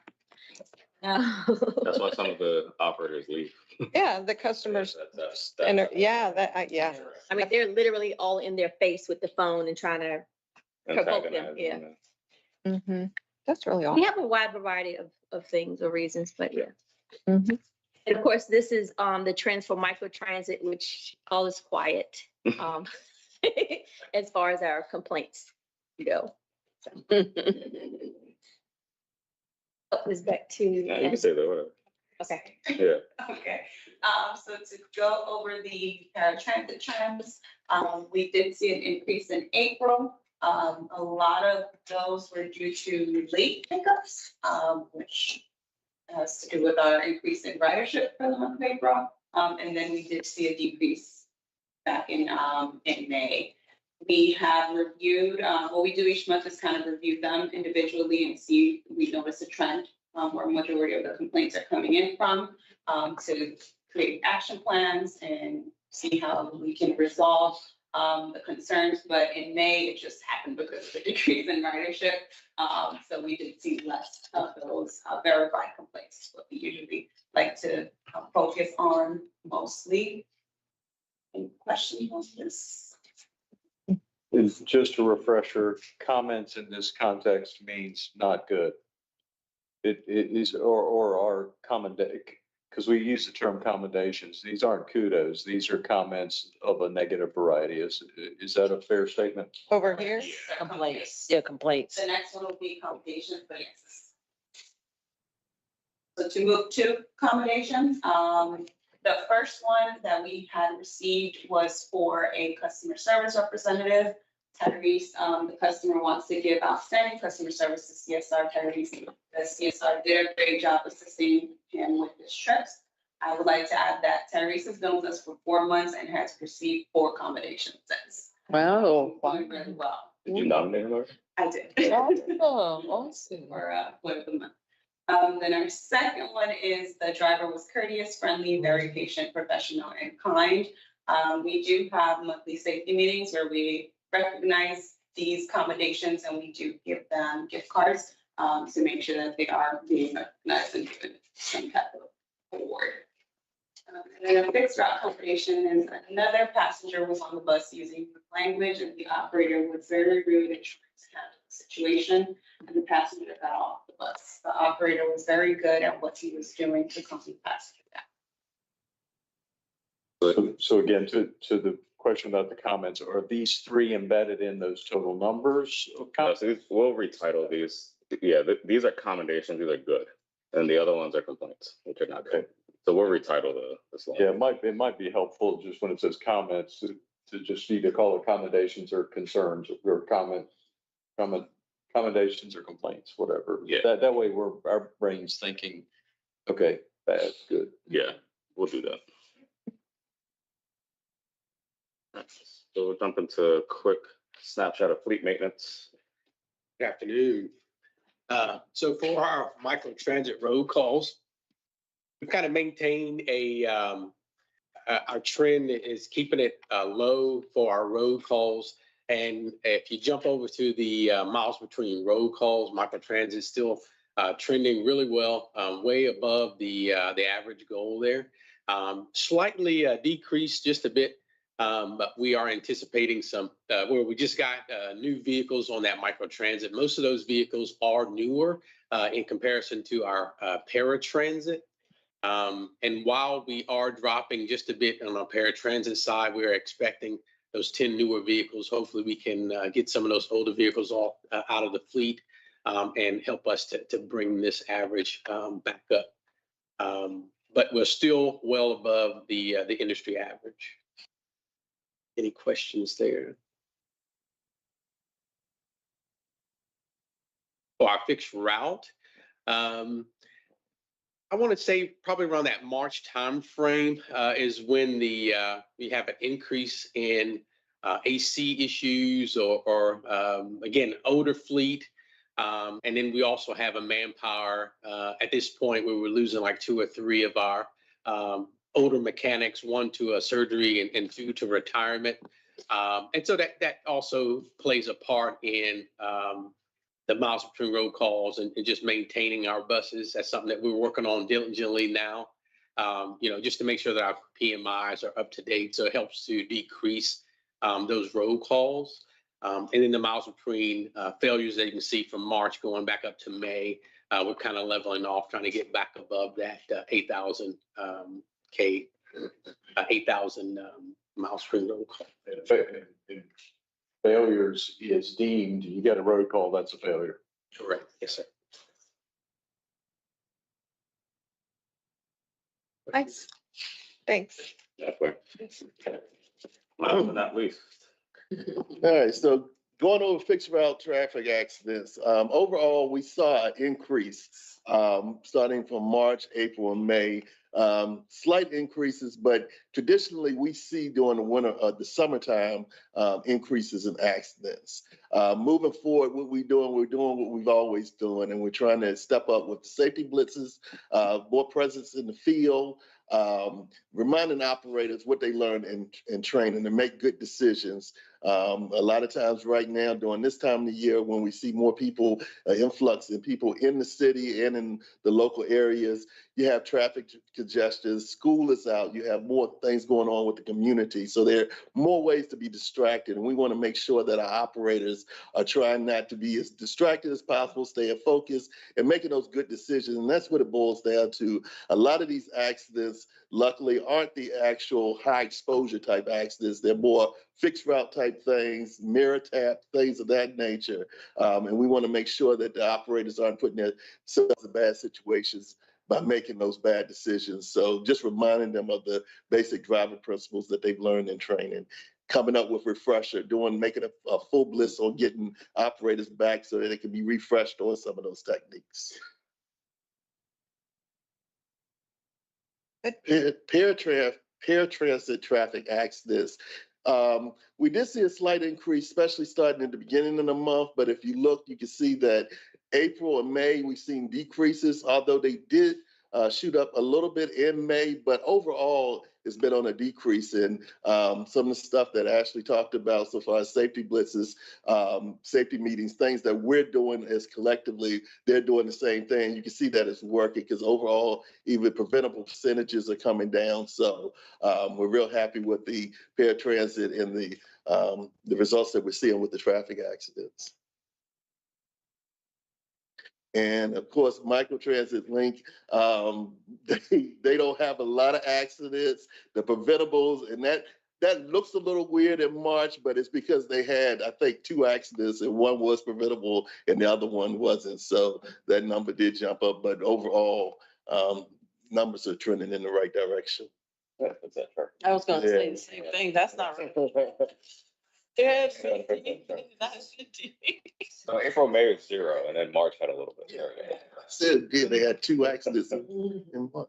Speaker 1: That's why some of the operators leave.
Speaker 2: Yeah, the customers,
Speaker 1: That's-
Speaker 2: yeah.
Speaker 11: I mean, they're literally all in their face with the phone and trying to provoke them,
Speaker 1: antagonizing
Speaker 11: yeah.
Speaker 1: them.
Speaker 2: That's really
Speaker 11: We
Speaker 2: awesome.
Speaker 11: have a wide variety of things or reasons, but yeah.
Speaker 2: Mhm.
Speaker 11: And of course, this is the trends for microtransit, which all is quiet as far as our complaints go.
Speaker 9: Is back to.
Speaker 1: Yeah, you can say that, whatever.
Speaker 9: Okay.
Speaker 1: Yeah.
Speaker 9: Okay, so to go over the paratransit trends, we did see an increase in April. A lot of those were due to late pickups, which has to do with our increase in ridership for the month of April. And then we did see a decrease back in May. We have reviewed, what we do each month is kind of review them individually and see, if we notice a trend where majority of the complaints are coming in from, to create action plans and see how we can resolve the concerns. But in May, it just happened because of the decrease in ridership. So we did see less of those verified complaints, what we usually like to focus on mostly. Any questions on this?
Speaker 4: Is just a refresher, comments in this context means not good. It is, or are because we use the term commendations. These aren't kudos. These are comments of a negative variety. Is that a fair statement?
Speaker 2: Over here,
Speaker 5: Complaints, yeah, complaints.
Speaker 9: The next one will be accommodations, but yes. So to move to accommodations, the first one that we had received was for a customer service representative. Tyrese, the customer wants to give outstanding customer service to CSR. Tyrese, the CSR did a great job assisting him with his trips. I would like to add that Tyrese has been with us for 4 months and has received 4 accommodations since.
Speaker 5: Wow.
Speaker 9: Doing really well.
Speaker 1: Did you nominate her?
Speaker 9: I did.
Speaker 5: Awesome.
Speaker 9: For the month. Then our second one is the driver was courteous, friendly, very patient, professional, and kind. We do have monthly safety meetings where we recognize these accommodations and we do give them gift cards to make sure that they are being recognized and given some type of award. And then a fixed route accommodation is another passenger was on the bus using language and the operator was very rude and trying to handle the situation, and the passenger got off the bus. The operator was very good at what he was doing to calm the passenger down.
Speaker 4: So again, to the question about the comments, are these 3 embedded in those total numbers?
Speaker 1: So we'll retitle these. Yeah, these are commendations. These are good. And the other ones are complaints, which are not good. So we'll retitle this one.
Speaker 4: Yeah, it might be helpful just when it says comments to just either call it commendations or concerns or commendations or complaints, whatever.
Speaker 1: Yeah.
Speaker 4: That way our brain's thinking, okay, bad, good.
Speaker 1: Yeah, we'll do that. So we'll jump into a quick snapshot of fleet maintenance.
Speaker 12: Good afternoon. So for our micro transit road calls, we've kind of maintained our trend is keeping it low for our road calls. And if you jump over to the miles between road calls, micro transit is still trending really well, way above the average goal there. Slightly decreased just a bit. But we are anticipating some, where we just got new vehicles on that micro transit. Most of those vehicles are newer in comparison to our paratransit. And while we are dropping just a bit on our paratransit side, we're expecting those 10 newer vehicles. Hopefully we can get some of those older vehicles off out of the fleet and help us to bring this average back up. But we're still well above the industry average. Any questions there? For our fixed route, I want to say probably around that March timeframe is when we have an increase in AC issues or again, older fleet. And then we also have a manpower at this point where we're losing like 2 or 3 of our older mechanics, 1 to a surgery and 2 to retirement. And so that also plays a part in the miles between road calls and just maintaining our buses. That's something that we're working on diligently now, just to make sure that our PMIs are up to date. So it helps to decrease those road calls. And then the miles between failures that you can see from March going back up to May, we're kind of leveling off, trying to get back above that 8,000 8,000 miles per road call.
Speaker 4: failures is deemed, you get a road call, that's a failure.
Speaker 12: Correct. Yes, sir.
Speaker 2: Nice. Thanks.
Speaker 1: Definitely. Last but not least.
Speaker 3: All right, so going over fixed route traffic accidents, overall, we saw an increase starting from March, April, and May. Slight increases, but traditionally we see during the winter, the summertime, increases in accidents. Moving forward, what we're doing what we've always done, and we're trying to step up with the safety blitzes, more presence in the field, reminding operators what they learned in training to make good decisions. A lot of times right now during this time of the year when we see more people, influx in people in the city and in the local areas, you have traffic congestion, school is out, you have more things going on with the community. So there are more ways to be distracted, and we want to make sure that our operators are trying not to be as distracted as possible, staying focused and making those good decisions. And that's what it boils down to. A lot of these accidents, luckily, aren't the actual high exposure type accidents. They're more fixed route type things, mirror tap, things of that nature. And we want to make sure that the operators aren't putting themselves in bad situations by making those bad decisions. So just reminding them of the basic driving principles that they've learned in training, coming up with refresher, making a full blitz on getting operators back so that they can be refreshed on some of those techniques. Pair transit traffic accidents. We did see a slight increase, especially starting at the beginning of the month. But if you look, you can see that April and May, we've seen decreases, although they did shoot up a little bit in May. But overall, it's been on a decrease. And some of the stuff that Ashley talked about so far as safety blitzes, safety meetings, things that we're doing as collectively, they're doing the same thing. You can see that it's working because overall, even preventable percentages are coming down. So we're real happy with the paratransit and the results that we're seeing with the traffic accidents. And of course, microtransit link, they don't have a lot of accidents, the preventables, and that looks a little weird in March, but it's because they had, I think, 2 accidents and one was preventable and the other one wasn't. So that number did jump up, but overall, numbers are trending in the right direction.
Speaker 4: Is that fair?
Speaker 5: I was gonna say the same thing. That's not right. Yeah, 50, not 50.
Speaker 1: So April, May was 0, and then March had a little bit.
Speaker 3: Yeah, they had 2 accidents in March.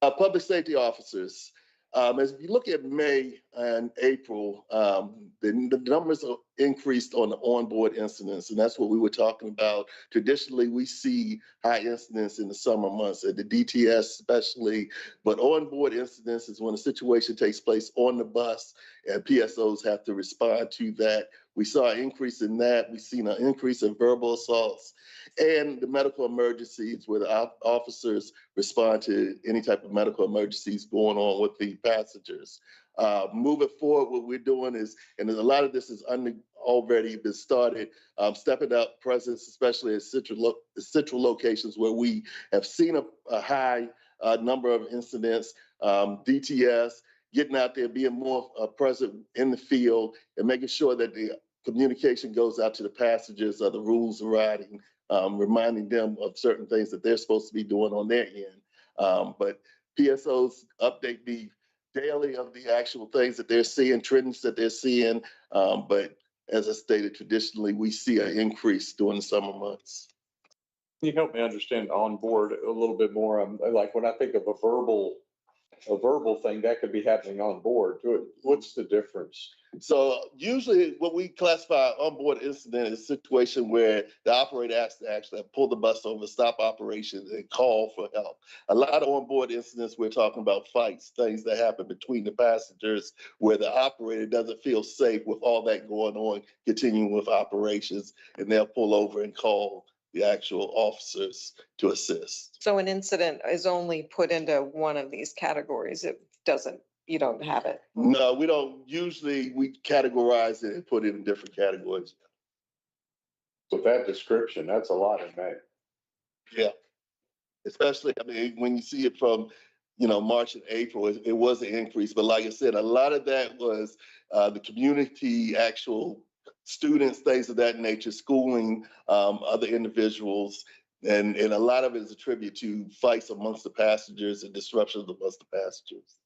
Speaker 3: Public safety officers. As you look at May and April, the numbers are increased on the onboard incidents, and that's what we were talking about. Traditionally, we see high incidents in the summer months, at the DTS especially, but onboard incidents is when a situation takes place on the bus and PSOs have to respond to that. We saw an increase in that. We've seen an increase in verbal assaults and the medical emergencies where the officers respond to any type of medical emergencies going on with the passengers. Moving forward, what we're doing is, and a lot of this is already been started, stepping up presence, especially at central locations where we have seen a high number of incidents, DTS, getting out there, being more present in the field and making sure that the communication goes out to the passengers of the rules of riding, reminding them of certain things that they're supposed to be doing on their end. But PSOs update me daily of the actual things that they're seeing, trends that they're seeing. But as I stated, traditionally, we see an increase during the summer months.
Speaker 4: Can you help me understand on board a little bit more? Like when I think of a verbal thing that could be happening on board. What's the difference?
Speaker 3: So usually what we classify onboard incident is a situation where the operator has to actually pull the bus over, stop operations, and call for help. A lot of onboard incidents, we're talking about fights, things that happen between the passengers where the operator doesn't feel safe with all that going on, continuing with operations, and they'll pull over and call the actual officers to assist.
Speaker 2: So an incident is only put into one of these categories. It doesn't, you don't have it.
Speaker 3: No, we don't. Usually we categorize it and put it in different categories.
Speaker 4: With that description, that's a lot in May.
Speaker 3: Yeah. Especially, I mean, when you see it from, March and April, it was an increase. But like I said, a lot of that was the community, actual students, things of that nature, schooling other individuals. And a lot of it is attributed to fights amongst the passengers and disruptions amongst the passengers.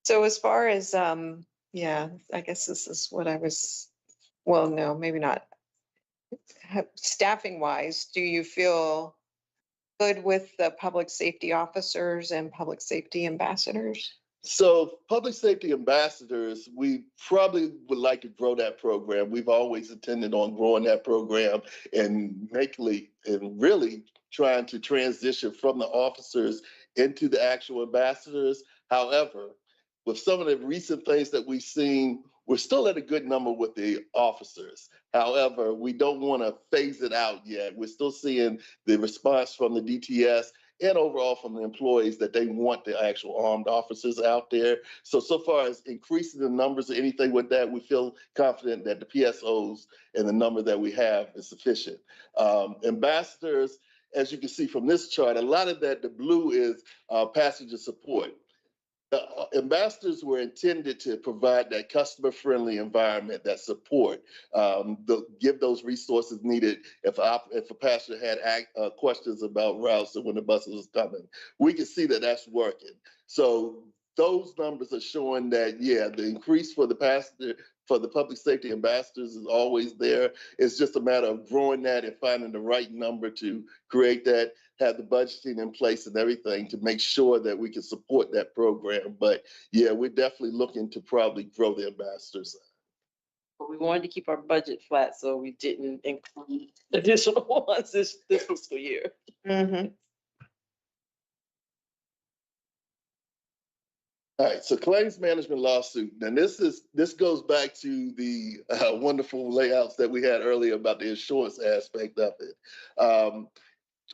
Speaker 2: So as far as, yeah, I guess this is what I was, well, no, maybe not. Staffing wise, do you feel good with the public safety officers and public safety ambassadors?
Speaker 3: So public safety ambassadors, we probably would like to grow that program. We've always intended on growing that program and really trying to transition from the officers into the actual ambassadors. However, with some of the recent things that we've seen, we're still at a good number with the officers. However, we don't want to phase it out yet. We're still seeing the response from the DTS and overall from the employees that they want the actual armed officers out there. So far as increasing the numbers or anything with that, we feel confident that the PSOs and the number that we have is sufficient. Ambassadors, as you can see from this chart, a lot of that, the blue is passenger support. The ambassadors were intended to provide that customer-friendly environment, that support, give those resources needed if a passenger had questions about routes or when the buses was coming. We can see that that's working. So those numbers are showing that, yeah, the increase for the passenger, for the public safety ambassadors is always there. It's just a matter of growing that and finding the right number to create that, have the budgeting in place and everything to make sure that we can support that program. But yeah, we're definitely looking to probably grow the ambassadors.
Speaker 5: But we wanted to keep our budget flat, so we didn't include additional ones this fiscal year.
Speaker 2: Mm-hmm.
Speaker 3: All right, so claims management lawsuit. And this goes back to the wonderful layouts that we had earlier about the insurance aspect of it.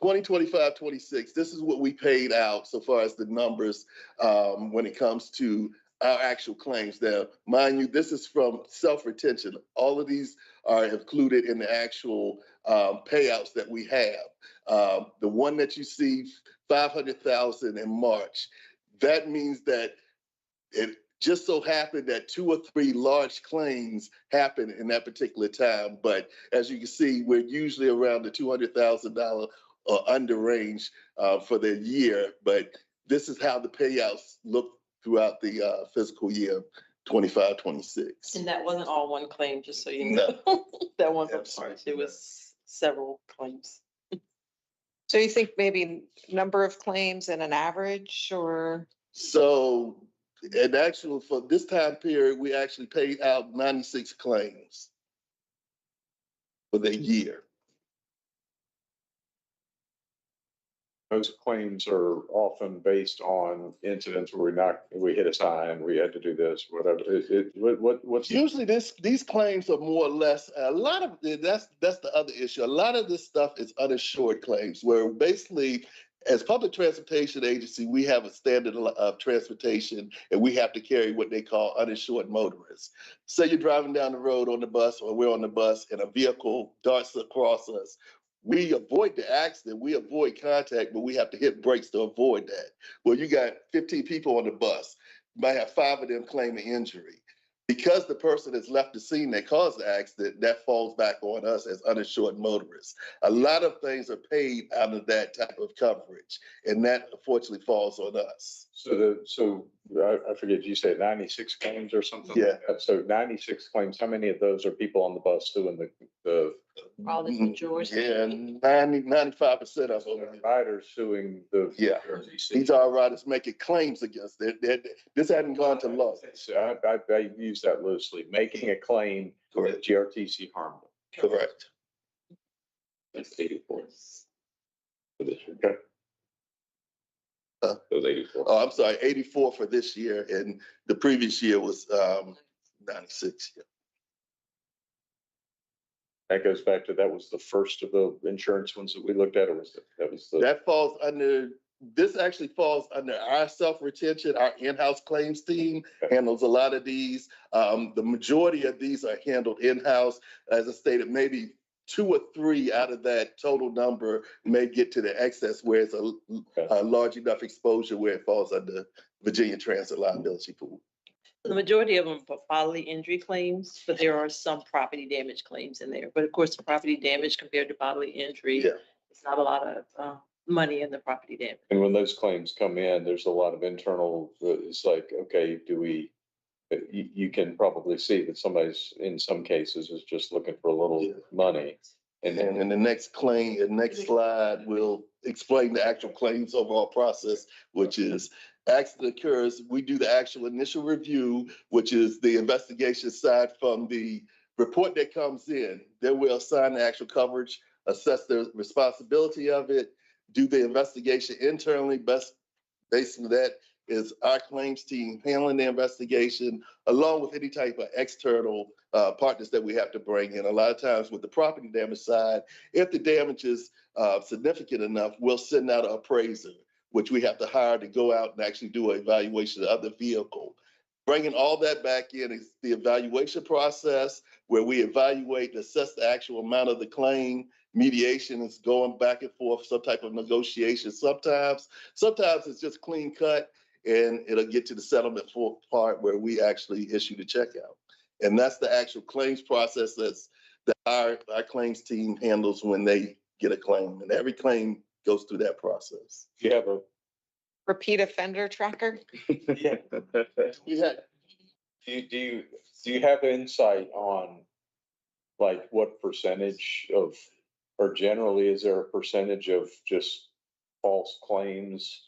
Speaker 3: 2025-26, this is what we paid out so far as the numbers when it comes to our actual claims. Now, mind you, this is from self-retention. All of these are included in the actual payouts that we have. The one that you see, $500,000 in March, that means that it just so happened that 2 or 3 large claims happened in that particular time. But as you can see, we're usually around the $200,000 or under range for the year. But this is how the payouts look throughout the fiscal year 25-26.
Speaker 5: And that wasn't all one claim, just so you know. No. That wasn't part. It was several claims.
Speaker 2: So you think maybe number of claims and an average, or?
Speaker 3: So, and actually for this time period, we actually paid out 96 claims for the year.
Speaker 4: Those claims are often based on incidents where we hit a sign, we had to do this, whatever. What's
Speaker 3: usually these claims are more or less a lot of that's the other issue. A lot of this stuff is uninsured claims, where basically, as public transportation agency, we have a standard of transportation, and we have to carry what they call uninsured motorists. Say you're driving down the road on the bus, or we're on the bus, and a vehicle darts across us. We avoid the accident, we avoid contact, but we have to hit brakes to avoid that. Well, you got 15 people on the bus, you might have 5 of them claiming injury. Because the person has left the scene that caused the accident, that falls back on us as uninsured motorists. A lot of things are paid out of that type of coverage, and that unfortunately falls on us.
Speaker 4: So I forget, you said 96 claims or something?
Speaker 3: Yeah.
Speaker 4: Like that? So 96 claims, how many of those are people on the bus doing the
Speaker 5: Probably majority.
Speaker 3: Yeah, 95% of them.
Speaker 4: riders suing the
Speaker 3: Yeah.
Speaker 4: GRTC?
Speaker 3: These are riders making claims against it. This hadn't gone to law.
Speaker 4: So I use that loosely, making a claim that GRTC harmed them.
Speaker 3: Correct.
Speaker 1: That's 84 for this year.
Speaker 4: Okay.
Speaker 1: It was 84.
Speaker 3: Oh, I'm sorry, 84 for this year, and the previous year was 96. Yeah.
Speaker 4: That goes back to, that was the first of the insurance ones that we looked at, or was that was the?
Speaker 3: That falls under, this actually falls under our self-retention. Our in-house claims team handles a lot of these. The majority of these are handled in-house. As I stated, maybe 2 or 3 out of that total number may get to the excess where it's a large enough exposure where it falls under Virginia Transit Liability Pool.
Speaker 5: The majority of them are bodily injury claims, but there are some property damage claims in there. But of course, the property damage compared to bodily injury,
Speaker 3: Yeah.
Speaker 5: it's not a lot of money in the property damage.
Speaker 4: And when those claims come in, there's a lot of internal, it's like, okay, you can probably see that somebody's, in some cases, is just looking for a little money.
Speaker 3: And then in the next slide, we'll explain the actual claims overall process, which is accident occurs, we do the actual initial review, which is the investigation side from the report that comes in. Then we'll assign the actual coverage, assess the responsibility of it, do the investigation internally. Best based on that is our claims team handling the investigation, along with any type of external partners that we have to bring in. A lot of times with the property damage side, if the damage is significant enough, we'll send out an appraiser, which we have to hire to go out and actually do an evaluation of the vehicle. Bringing all that back in is the evaluation process, where we evaluate and assess the actual amount of the claim. Mediation is going back and forth, some type of negotiation. Sometimes it's just clean cut, and it'll get to the settlement part where we actually issue the check out. And that's the actual claims process that our claims team handles when they get a claim. And every claim goes through that process.
Speaker 4: You have a,
Speaker 2: Repeat offender tracker?
Speaker 4: yeah. Do you have insight on like what percentage of, or generally is there a percentage of just false claims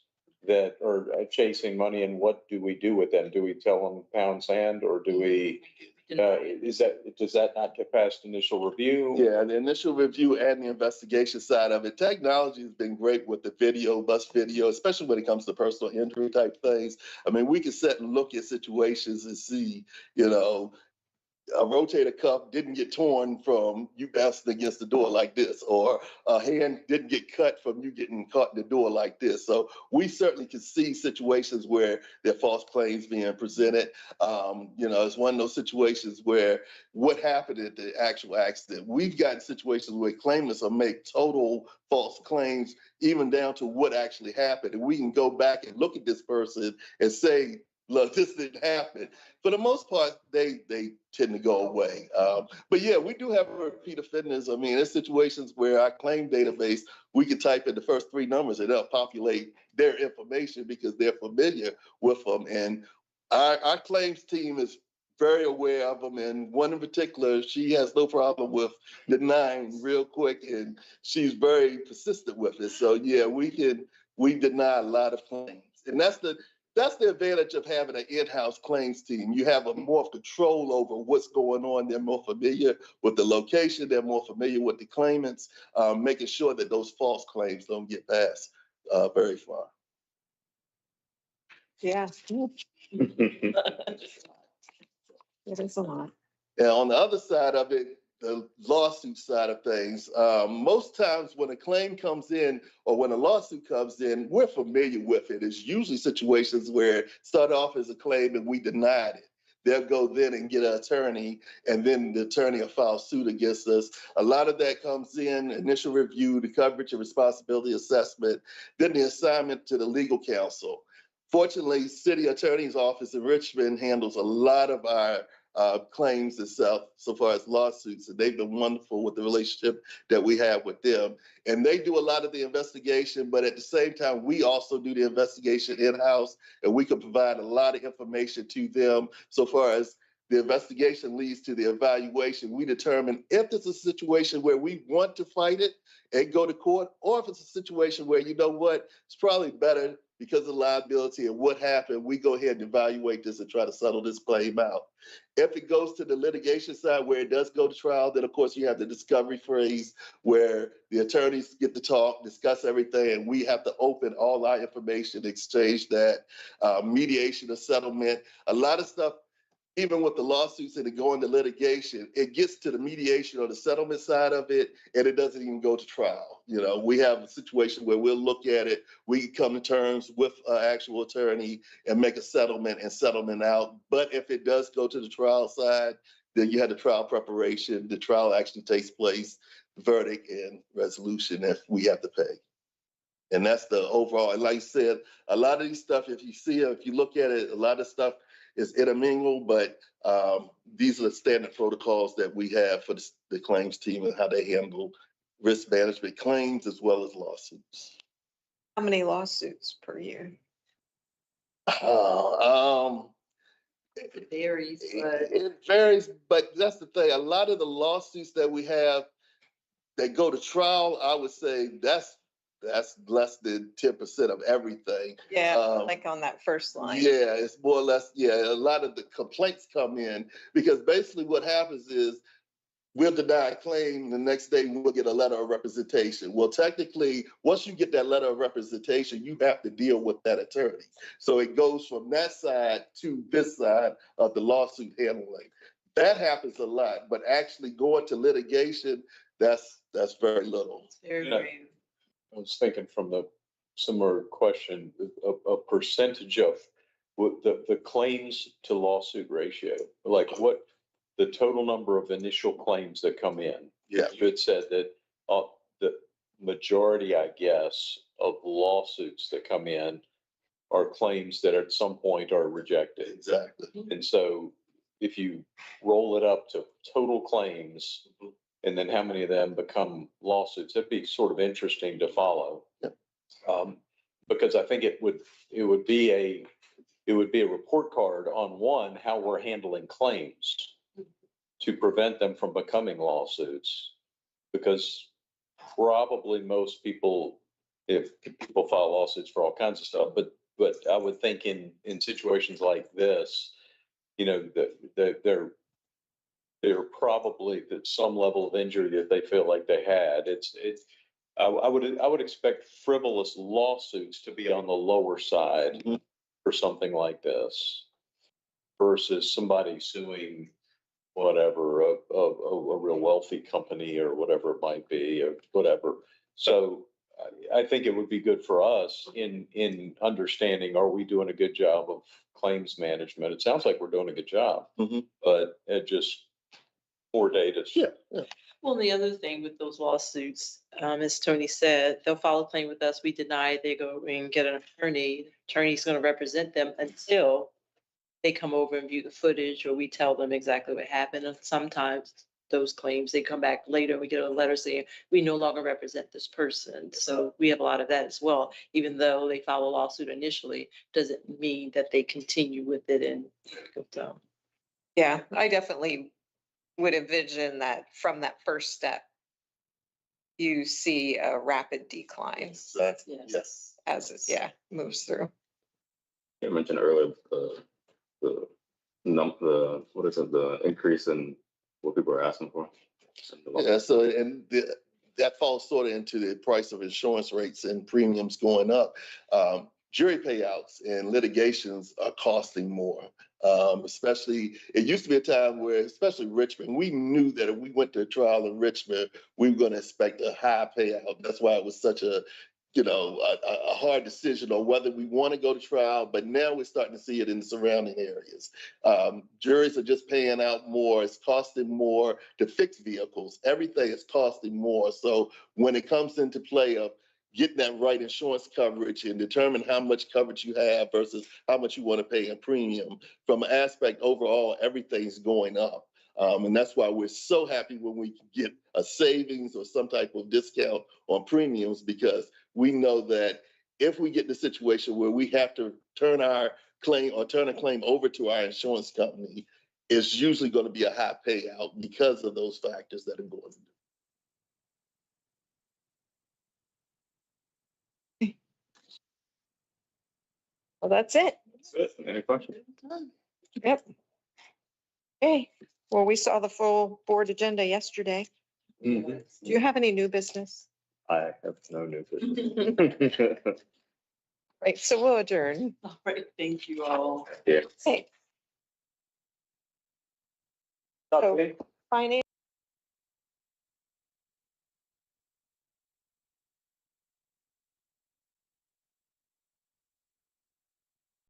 Speaker 4: that are chasing money, and what do we do with them? Do we tell them pound sand, or do we, does that not get past initial review?
Speaker 3: Yeah, the initial review and the investigation side of it. Technology has been great with the video, bus video, especially when it comes to personal injury type things. I mean, we can sit and look at situations and see, a rotator cuff didn't get torn from you bouncing against the door like this, or a hand didn't get cut from you getting caught in the door like this. So we certainly can see situations where there are false claims being presented. It's one of those situations where what happened at the actual accident. We've gotten situations where claimants will make total false claims, even down to what actually happened. And we can go back and look at this person and say, look, this didn't happen. For the most part, they tend to go away. But yeah, we do have repeat offenders. I mean, there's situations where our claim database, we can type in the first 3 numbers and they'll populate their information because they're familiar with them. And our claims team is very aware of them. And one in particular, she has no problem with denying real quick, and she's very persistent with it. So yeah, we deny a lot of claims. And that's the advantage of having an in-house claims team. You have more control over what's going on. They're more familiar with the location. They're more familiar with the claimants, making sure that those false claims don't get passed very far.
Speaker 2: Yeah. It is a lot.
Speaker 3: And on the other side of it, the lawsuit side of things, most times when a claim comes in or when a lawsuit comes in, we're familiar with it. It's usually situations where it started off as a claim and we denied it. They'll go then and get an attorney, and then the attorney will file suit against us. A lot of that comes in, initial review, the coverage and responsibility assessment, then the assignment to the legal counsel. Fortunately, city attorney's office in Richmond handles a lot of our claims itself so far as lawsuits, and they've been wonderful with the relationship that we have with them. And they do a lot of the investigation, but at the same time, we also do the investigation in-house, and we can provide a lot of information to them. So far as the investigation leads to the evaluation, we determine if it's a situation where we want to fight it and go to court, or if it's a situation where, you know what, it's probably better because of liability and what happened, we go ahead and evaluate this and try to settle this claim out. If it goes to the litigation side where it does go to trial, then of course you have the discovery phase where the attorneys get to talk, discuss everything, and we have to open all our information, exchange that, mediation or settlement, a lot of stuff. Even with the lawsuits and it going to litigation, it gets to the mediation or the settlement side of it, and it doesn't even go to trial. We have a situation where we'll look at it, we can come to terms with an actual attorney and make a settlement and settlement out. But if it does go to the trial side, then you have the trial preparation. The trial actually takes place. verdict and resolution if we have to pay. And that's the overall, and like I said, a lot of these stuff, if you see it, if you look at it, a lot of stuff is intermingled, but these are the standard protocols that we have for the claims team and how they handle risk management claims as well as lawsuits.
Speaker 2: How many lawsuits per year?
Speaker 5: It varies, but
Speaker 3: It varies, but that's the thing. A lot of the lawsuits that we have that go to trial, I would say that's less than 10% of everything.
Speaker 2: Yeah, like on that first line.
Speaker 3: Yeah, it's more or less, yeah, a lot of the complaints come in because basically what happens is we'll deny a claim, the next day we'll get a letter of representation. Well, technically, once you get that letter of representation, you have to deal with that attorney. So it goes from that side to this side of the lawsuit handling. That happens a lot, but actually going to litigation, that's very little.
Speaker 4: I was thinking from the similar question, a percentage of what the claims to lawsuit ratio, like what the total number of initial claims that come in.
Speaker 3: Yeah.
Speaker 4: You had said that the majority, I guess, of lawsuits that come in are claims that at some point are rejected.
Speaker 3: Exactly.
Speaker 4: And so if you roll it up to total claims, and then how many of them become lawsuits, that'd be sort of interesting to follow.
Speaker 3: Yep.
Speaker 4: Because I think it would be a report card on one, how we're handling claims to prevent them from becoming lawsuits. Because probably most people, if people file lawsuits for all kinds of stuff, but I would think in situations like this, you know, they're probably at some level of injury that they feel like they had. I would expect frivolous lawsuits to be on the lower side for something like this versus somebody suing whatever, a real wealthy company or whatever it might be or whatever. So I think it would be good for us in understanding, are we doing a good job of claims management? It sounds like we're doing a good job, but it just more data.
Speaker 3: Yeah.
Speaker 5: well, the other thing with those lawsuits, as Tony said, they'll file a claim with us. We deny it. They go and get an attorney. Attorney's going to represent them until they come over and view the footage, or we tell them exactly what happened. And sometimes those claims, they come back later. We get a letter saying we no longer represent this person. So we have a lot of that as well. Even though they file a lawsuit initially, doesn't mean that they continue with it and go down.
Speaker 2: Yeah, I definitely would envision that from that first step, you see a rapid decline
Speaker 3: Exactly.
Speaker 5: Yes.
Speaker 2: as it, moves through.
Speaker 1: You mentioned earlier what is it, the increase in what people are asking for.
Speaker 3: Yeah, so and that falls sort of into the price of insurance rates and premiums going up. Jury payouts and litigations are costing more. Especially, it used to be a time where, especially Richmond, we knew that if we went to a trial in Richmond, we were going to expect a high payout. That's why it was such a hard decision on whether we want to go to trial, but now we're starting to see it in the surrounding areas. Juries are just paying out more. It's costing more to fix vehicles. Everything is costing more. So when it comes into play of getting that right insurance coverage and determine how much coverage you have versus how much you want to pay in premium, from an aspect overall, everything's going up. And that's why we're so happy when we can get a savings or some type of discount on premiums, because we know that if we get in a situation where we have to turn a claim over to our insurance company, it's usually going to be a high payout because of those factors that are going on.
Speaker 2: Well, that's it.
Speaker 1: Any questions?
Speaker 2: Yep. Okay, well, we saw the full board agenda yesterday.
Speaker 1: Mm-hmm.
Speaker 2: Do you have any new business?
Speaker 1: I have no new business.
Speaker 2: Right, so we'll adjourn.
Speaker 5: All right, thank you all.
Speaker 1: Yeah.
Speaker 2: Hey. So, finance.